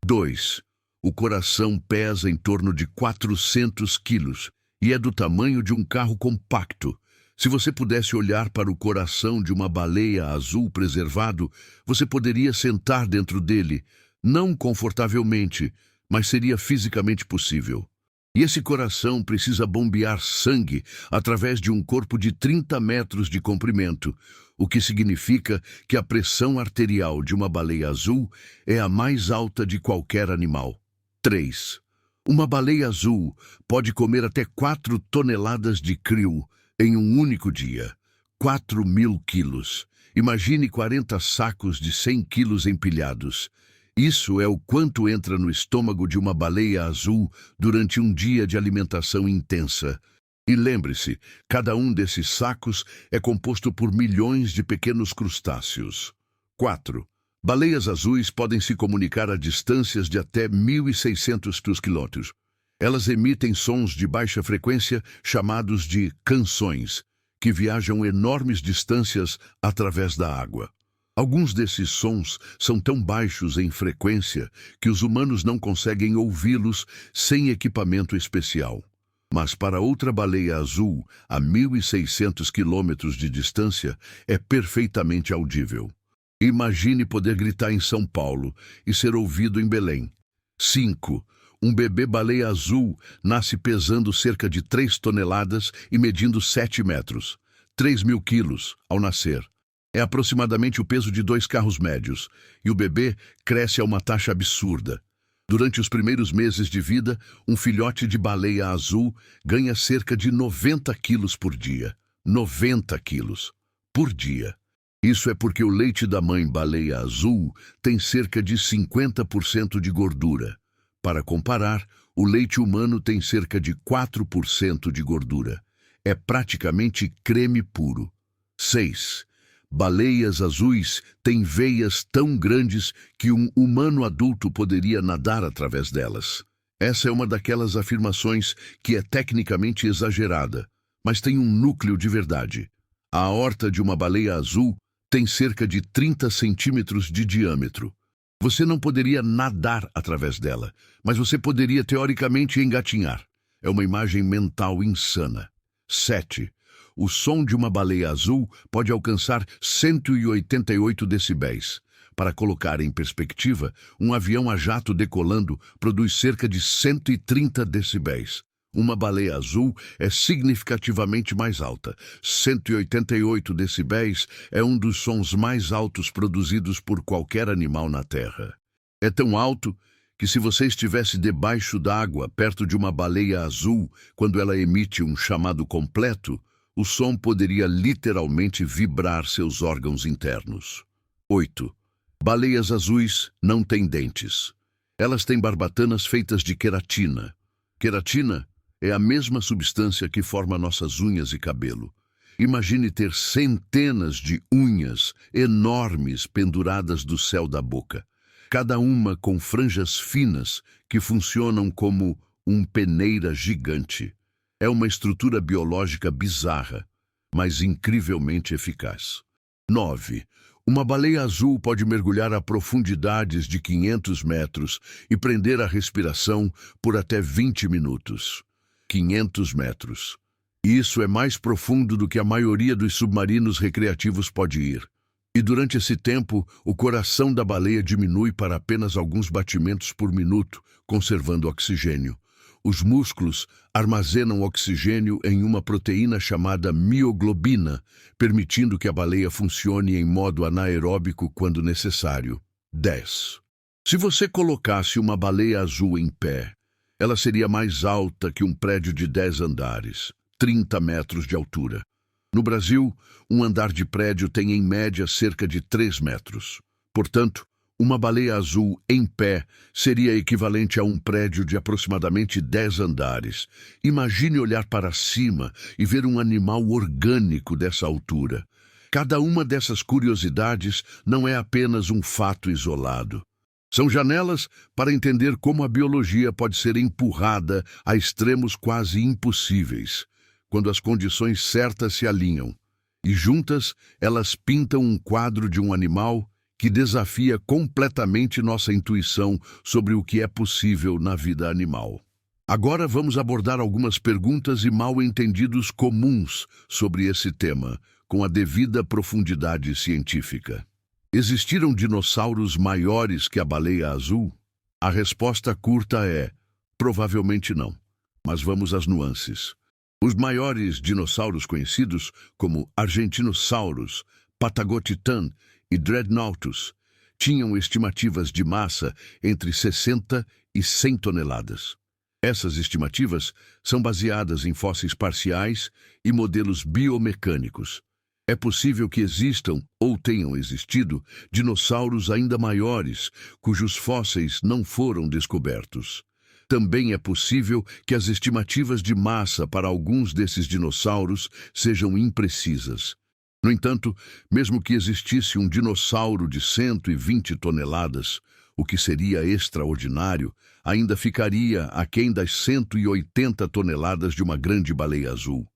2. O coração pesa em torno de 400 quilos e é do tamanho de um carro compacto. Se você pudesse olhar para o coração de uma baleia azul preservado, você poderia sentar dentro dele, não confortavelmente, mas seria fisicamente possível. E esse coração precisa bombear sangue através de um corpo de 30 metros de comprimento, o que significa que a pressão arterial de uma baleia azul é a mais alta de qualquer animal. 3. Uma baleia azul pode comer até 4 toneladas de krill em um único dia. 4.000 quilos. Imagine 40 sacos de 100 quilos empilhados. Isso é o quanto entra no estômago de uma baleia azul durante um dia de alimentação intensa. E lembre-se, cada um desses sacos é composto por milhões de pequenos crustáceos. 4. Baleias azuis podem se comunicar a distâncias de até 1.600 km. Elas emitem sons de baixa frequência chamados de canções, que viajam enormes distâncias através da água. Alguns desses sons são tão baixos em frequência que os humanos não conseguem ouvi-los sem equipamento especial. Mas para outra baleia azul, a 1.600 quilômetros de distância, é perfeitamente audível. Imagine poder gritar em São Paulo e ser ouvido em Belém. 5. Um bebê baleia azul nasce pesando cerca de 3 toneladas e medindo 7 metros. 3.000 quilos ao nascer. É aproximadamente o peso de 2 carros médios, e o bebê cresce a uma taxa absurda. Durante os primeiros meses de vida, um filhote de baleia azul ganha cerca de 90 quilos por dia. 90 quilos por dia. Isso é porque o leite da mãe baleia azul tem cerca de 50% de gordura. Para comparar, o leite humano tem cerca de 4% de gordura. É praticamente creme puro. 6. Baleias azuis têm veias tão grandes que um humano adulto poderia nadar através delas. Essa é uma daquelas afirmações que é tecnicamente exagerada, mas tem um núcleo de verdade. A aorta de uma baleia azul tem cerca de 30 centímetros de diâmetro. Você não poderia nadar através dela, mas você poderia teoricamente engatinhar. É uma imagem mental insana. 7. O som de uma baleia azul pode alcançar 188 decibéis. Para colocar em perspectiva, um avião a jato decolando produz cerca de 130 decibéis. Uma baleia azul é significativamente mais alta. 188 decibéis é um dos sons mais altos produzidos por qualquer animal na Terra. É tão alto que se você estivesse debaixo d'água, perto de uma baleia azul, quando ela emite um chamado completo, o som poderia literalmente vibrar seus órgãos internos. 8. Baleias azuis não têm dentes. Elas têm barbatanas feitas de queratina. Queratina é a mesma substância que forma nossas unhas e cabelo. Imagine ter centenas de unhas enormes penduradas do céu da boca, cada uma com franjas finas que funcionam como um peneira gigante. É uma estrutura biológica bizarra, mas incrivelmente eficaz. 9. Uma baleia azul pode mergulhar a profundidades de 500 metros e prender a respiração por até 20 minutos. 500 metros. Isso é mais profundo do que a maioria dos submarinos recreativos pode ir. E durante esse tempo, o coração da baleia diminui para apenas alguns batimentos por minuto, conservando oxigênio. Os músculos armazenam oxigênio em uma proteína chamada mioglobina, permitindo que a baleia funcione em modo anaeróbico quando necessário. 10. Se você colocasse uma baleia azul em pé, ela seria mais alta que um prédio de 10 andares, 30 metros de altura. No Brasil, um andar de prédio tem em média cerca de 3 metros. Portanto, uma baleia azul em pé seria equivalente a um prédio de aproximadamente 10 andares. Imagine olhar para cima e ver um animal orgânico dessa altura. Cada uma dessas curiosidades não é apenas um fato isolado. São janelas para entender como a biologia pode ser empurrada a extremos quase impossíveis, quando as condições certas se alinham. E juntas, elas pintam um quadro de um animal que desafia completamente nossa intuição sobre o que é possível na vida animal. Agora vamos abordar algumas perguntas e mal-entendidos comuns sobre esse tema, com a devida profundidade científica. Existiram dinossauros maiores que a baleia azul? A resposta curta é: provavelmente não. Mas vamos às nuances. Os maiores dinossauros conhecidos, como Argentinosaurus, Patagotitan e Dreadnoughtus, tinham estimativas de massa entre 60 e 100 toneladas. Essas estimativas são baseadas em fósseis parciais e modelos biomecânicos. É possível que existam ou tenham existido dinossauros ainda maiores, cujos fósseis não foram descobertos. Também é possível que as estimativas de massa para alguns desses dinossauros sejam imprecisas. No entanto, mesmo que existisse um dinossauro de 120 toneladas, o que seria extraordinário, ainda ficaria aquém das 180 toneladas de uma grande baleia azul.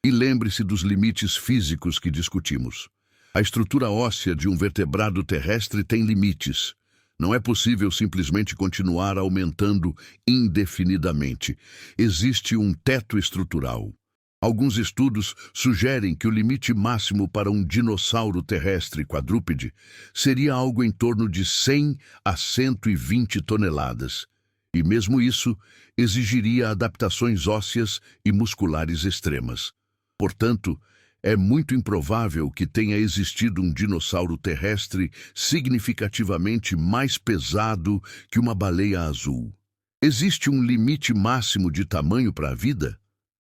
E lembre-se dos limites físicos que discutimos. A estrutura óssea de um vertebrado terrestre tem limites. Não é possível simplesmente continuar aumentando indefinidamente. Existe um teto estrutural. Alguns estudos sugerem que o limite máximo para um dinossauro terrestre quadrúpede seria algo em torno de 100 a 120 toneladas. E mesmo isso exigiria adaptações ósseas e musculares extremas. Portanto, é muito improvável que tenha existido um dinossauro terrestre significativamente mais pesado que uma baleia azul. Existe um limite máximo de tamanho para a vida?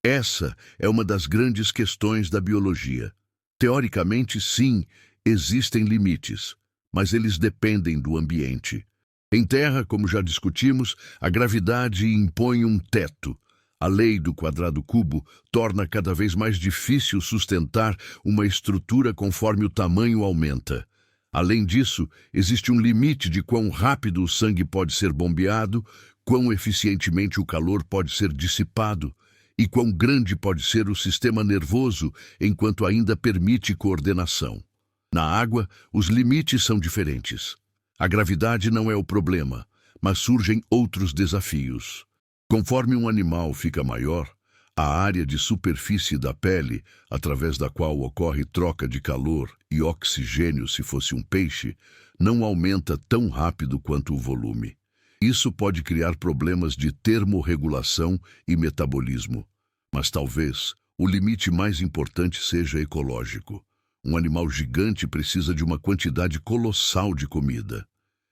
Essa é uma das grandes questões da biologia. Teoricamente, sim, existem limites, mas eles dependem do ambiente. Em terra, como já discutimos, a gravidade impõe um teto. A lei do quadrado cubo torna cada vez mais difícil sustentar uma estrutura conforme o tamanho aumenta. Além disso, existe um limite de quão rápido o sangue pode ser bombeado, quão eficientemente o calor pode ser dissipado e quão grande pode ser o sistema nervoso enquanto ainda permite coordenação. Na água, os limites são diferentes. A gravidade não é o problema, mas surgem outros desafios. Conforme um animal fica maior, a área de superfície da pele, através da qual ocorre troca de calor e oxigênio se fosse um peixe, não aumenta tão rápido quanto o volume. Isso pode criar problemas de termorregulação e metabolismo. Mas talvez o limite mais importante seja ecológico. Um animal gigante precisa de uma quantidade colossal de comida.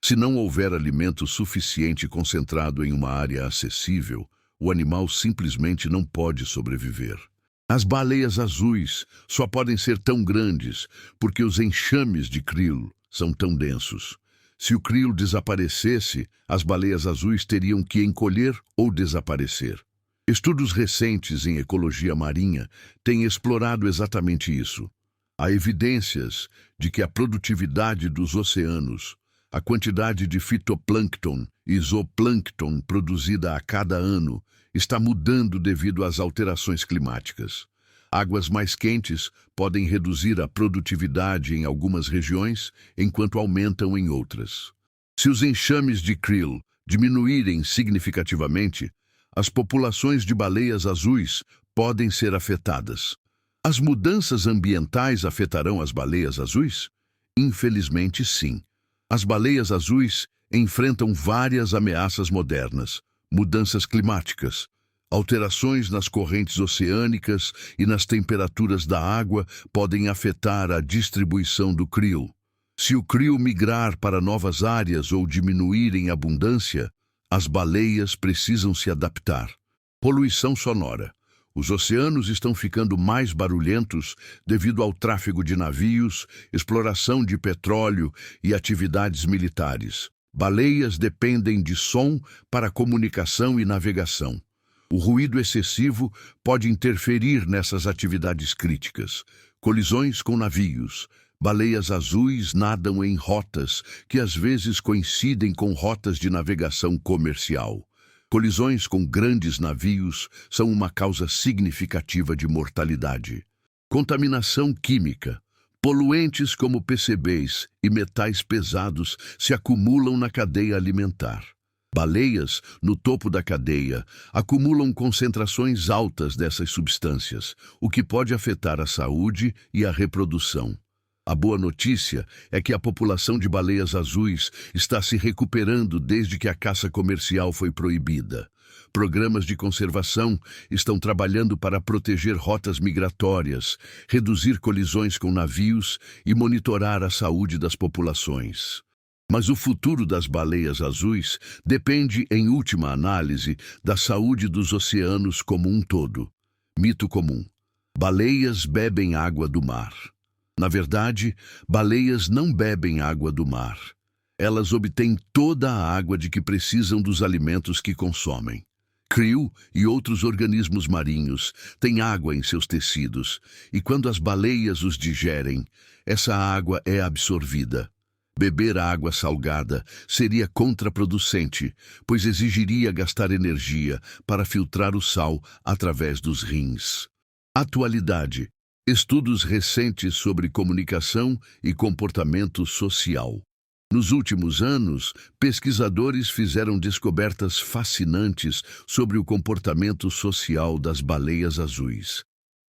Se não houver alimento suficiente concentrado em uma área acessível, o animal simplesmente não pode sobreviver. As baleias azuis só podem ser tão grandes porque os enxames de krill são tão densos. Se o krill desaparecesse, as baleias azuis teriam que encolher ou desaparecer. Estudos recentes em ecologia marinha têm explorado exatamente isso. Há evidências de que a produtividade dos oceanos, a quantidade de fitoplâncton e zooplâncton produzida a cada ano, está mudando devido às alterações climáticas. Águas mais quentes podem reduzir a produtividade em algumas regiões, enquanto aumentam em outras. Se os enxames de krill diminuírem significativamente, as populações de baleias azuis podem ser afetadas. As mudanças ambientais afetarão as baleias azuis? Infelizmente, sim. As baleias azuis enfrentam várias ameaças modernas, mudanças climáticas, alterações nas correntes oceânicas e nas temperaturas da água podem afetar a distribuição do krill. Se o krill migrar para novas áreas ou diminuir em abundância, as baleias precisam se adaptar. Poluição sonora. Os oceanos estão ficando mais barulhentos devido ao tráfego de navios, exploração de petróleo e atividades militares. Baleias dependem de som para comunicação e navegação. O ruído excessivo pode interferir nessas atividades críticas. Colisões com navios. Baleias azuis nadam em rotas que às vezes coincidem com rotas de navegação comercial. Colisões com grandes navios são uma causa significativa de mortalidade. Contaminação química. Poluentes como PCBs e metais pesados se acumulam na cadeia alimentar. Baleias, no topo da cadeia, acumulam concentrações altas dessas substâncias, o que pode afetar a saúde e a reprodução. A boa notícia é que a população de baleias azuis está se recuperando desde que a caça comercial foi proibida. Programas de conservação estão trabalhando para proteger rotas migratórias, reduzir colisões com navios e monitorar a saúde das populações. Mas o futuro das baleias azuis depende, em última análise, da saúde dos oceanos como um todo. Mito comum: baleias bebem água do mar. Na verdade, baleias não bebem água do mar. Elas obtêm toda a água de que precisam dos alimentos que consomem. Krill e outros organismos marinhos têm água em seus tecidos, e quando as baleias os digerem, essa água é absorvida. Beber água salgada seria contraproducente, pois exigiria gastar energia para filtrar o sal através dos rins. Atualidade. Estudos recentes sobre comunicação e comportamento social. Nos últimos anos, pesquisadores fizeram descobertas fascinantes sobre o comportamento social das baleias azuis.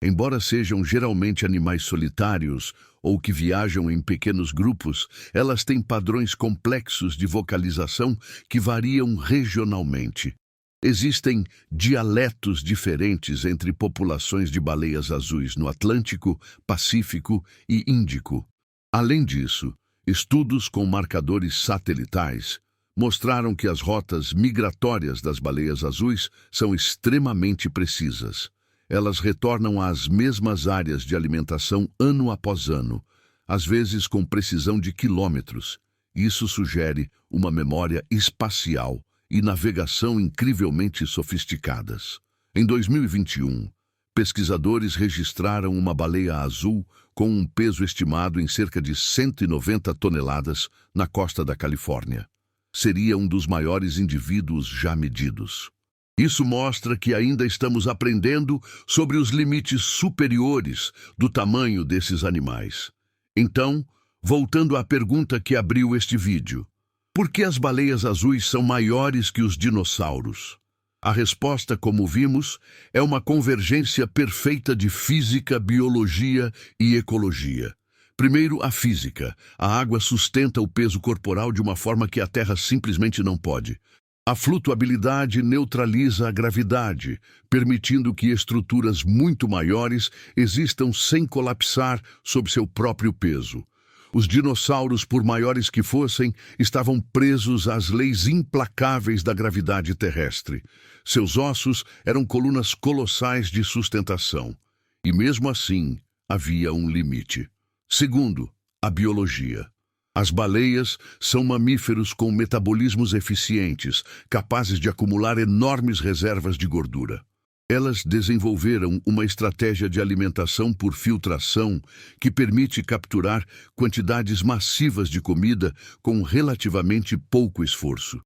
Embora sejam geralmente animais solitários ou que viajam em pequenos grupos, elas têm padrões complexos de vocalização que variam regionalmente. Existem dialetos diferentes entre populações de baleias azuis no Atlântico, Pacífico e Índico. Além disso, estudos com marcadores satelitais mostraram que as rotas migratórias das baleias azuis são extremamente precisas. Elas retornam às mesmas áreas de alimentação ano após ano, às vezes com precisão de quilômetros. Isso sugere uma memória espacial e navegação incrivelmente sofisticadas. Em 2021, pesquisadores registraram uma baleia azul com um peso estimado em cerca de 190 toneladas na costa da Califórnia. Seria um dos maiores indivíduos já medidos. Isso mostra que ainda estamos aprendendo sobre os limites superiores do tamanho desses animais. Então, voltando à pergunta que abriu este vídeo: por que as baleias azuis são maiores que os dinossauros? A resposta, como vimos, é uma convergência perfeita de física, biologia e ecologia. Primeiro, a física. A água sustenta o peso corporal de uma forma que a Terra simplesmente não pode. A flutuabilidade neutraliza a gravidade, permitindo que estruturas muito maiores existam sem colapsar sob seu próprio peso. Os dinossauros, por maiores que fossem, estavam presos às leis implacáveis da gravidade terrestre. Seus ossos eram colunas colossais de sustentação. E mesmo assim, havia um limite. Segundo, a biologia. As baleias são mamíferos com metabolismos eficientes, capazes de acumular enormes reservas de gordura. Elas desenvolveram uma estratégia de alimentação por filtração que permite capturar quantidades massivas de comida com relativamente pouco esforço.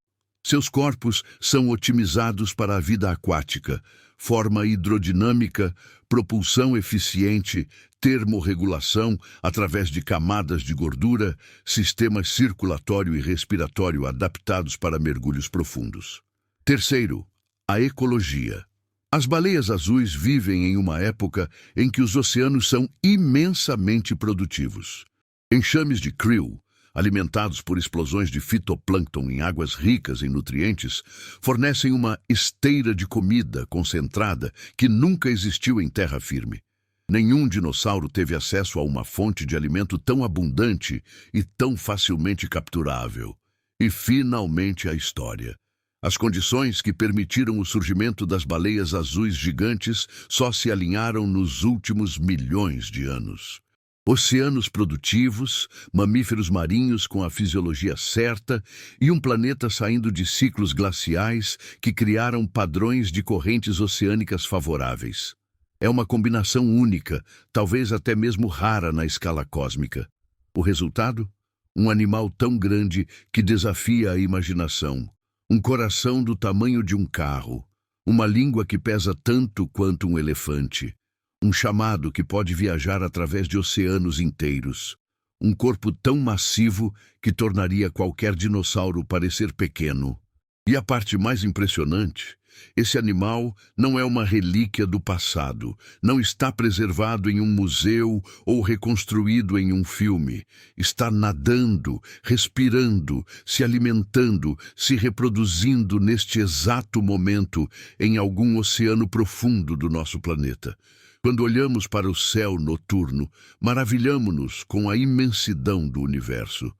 Seus corpos são otimizados para a vida aquática, forma hidrodinâmica, propulsão eficiente, termorregulação através de camadas de gordura, sistemas circulatório e respiratório adaptados para mergulhos profundos. Terceiro, a ecologia. As baleias azuis vivem em uma época em que os oceanos são imensamente produtivos. Enxames de krill, alimentados por explosões de fitoplâncton em águas ricas em nutrientes, fornecem uma esteira de comida concentrada que nunca existiu em terra firme. Nenhum dinossauro teve acesso a uma fonte de alimento tão abundante e tão facilmente capturável. E, finalmente, a história. As condições que permitiram o surgimento das baleias azuis gigantes só se alinharam nos últimos milhões de anos. Oceanos produtivos, mamíferos marinhos com a fisiologia certa e um planeta saindo de ciclos glaciais que criaram padrões de correntes oceânicas favoráveis. É uma combinação única, talvez até mesmo rara na escala cósmica. O resultado? Um animal tão grande que desafia a imaginação. Um coração do tamanho de um carro. Uma língua que pesa tanto quanto um elefante. Um chamado que pode viajar através de oceanos inteiros. Um corpo tão massivo que tornaria qualquer dinossauro parecer pequeno. E a parte mais impressionante, esse animal não é uma relíquia do passado, não está preservado em um museu ou reconstruído em um filme. Está nadando, respirando, se alimentando, se reproduzindo neste exato momento em algum oceano profundo do nosso planeta. Quando olhamos para o céu noturno, maravilhamo-nos com a imensidão do universo.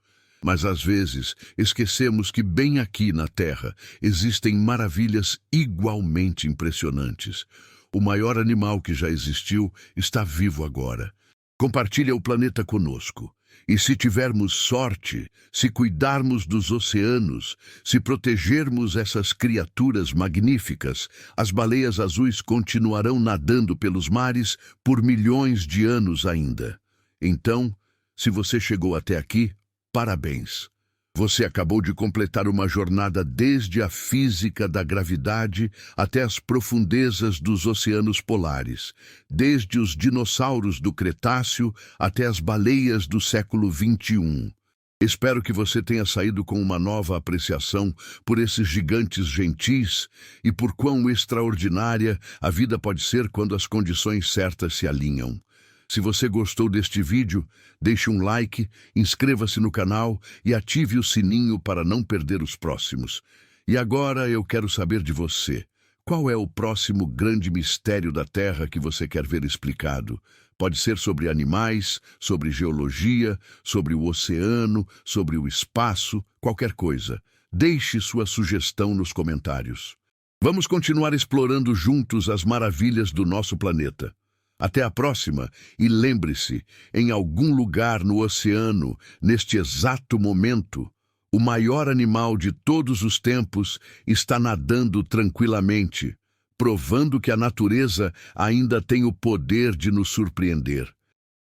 Mas às vezes esquecemos que bem aqui na Terra existem maravilhas igualmente impressionantes. O maior animal que já existiu está vivo agora. Compartilha o planeta conosco. E se tivermos sorte, se cuidarmos dos oceanos, se protegermos essas criaturas magníficas, as baleias azuis continuarão nadando pelos mares por milhões de anos ainda. Então, se você chegou até aqui, parabéns! Você acabou de completar uma jornada desde a física da gravidade até as profundezas dos oceanos polares, desde os dinossauros do Cretáceo até as baleias do século XXI. Espero que você tenha saído com uma nova apreciação por esses gigantes gentis e por quão extraordinária a vida pode ser quando as condições certas se alinham. Se você gostou deste vídeo, deixe um like, inscreva-se no canal e ative o sininho para não perder os próximos. E agora eu quero saber de você. Qual é o próximo grande mistério da Terra que você quer ver explicado? Pode ser sobre animais, sobre geologia, sobre o oceano, sobre o espaço, qualquer coisa. Deixe sua sugestão nos comentários. Vamos continuar explorando juntos as maravilhas do nosso planeta. Até a próxima, e lembre-se, em algum lugar no oceano, neste exato momento, o maior animal de todos os tempos está nadando tranquilamente, provando que a natureza ainda tem o poder de nos surpreender.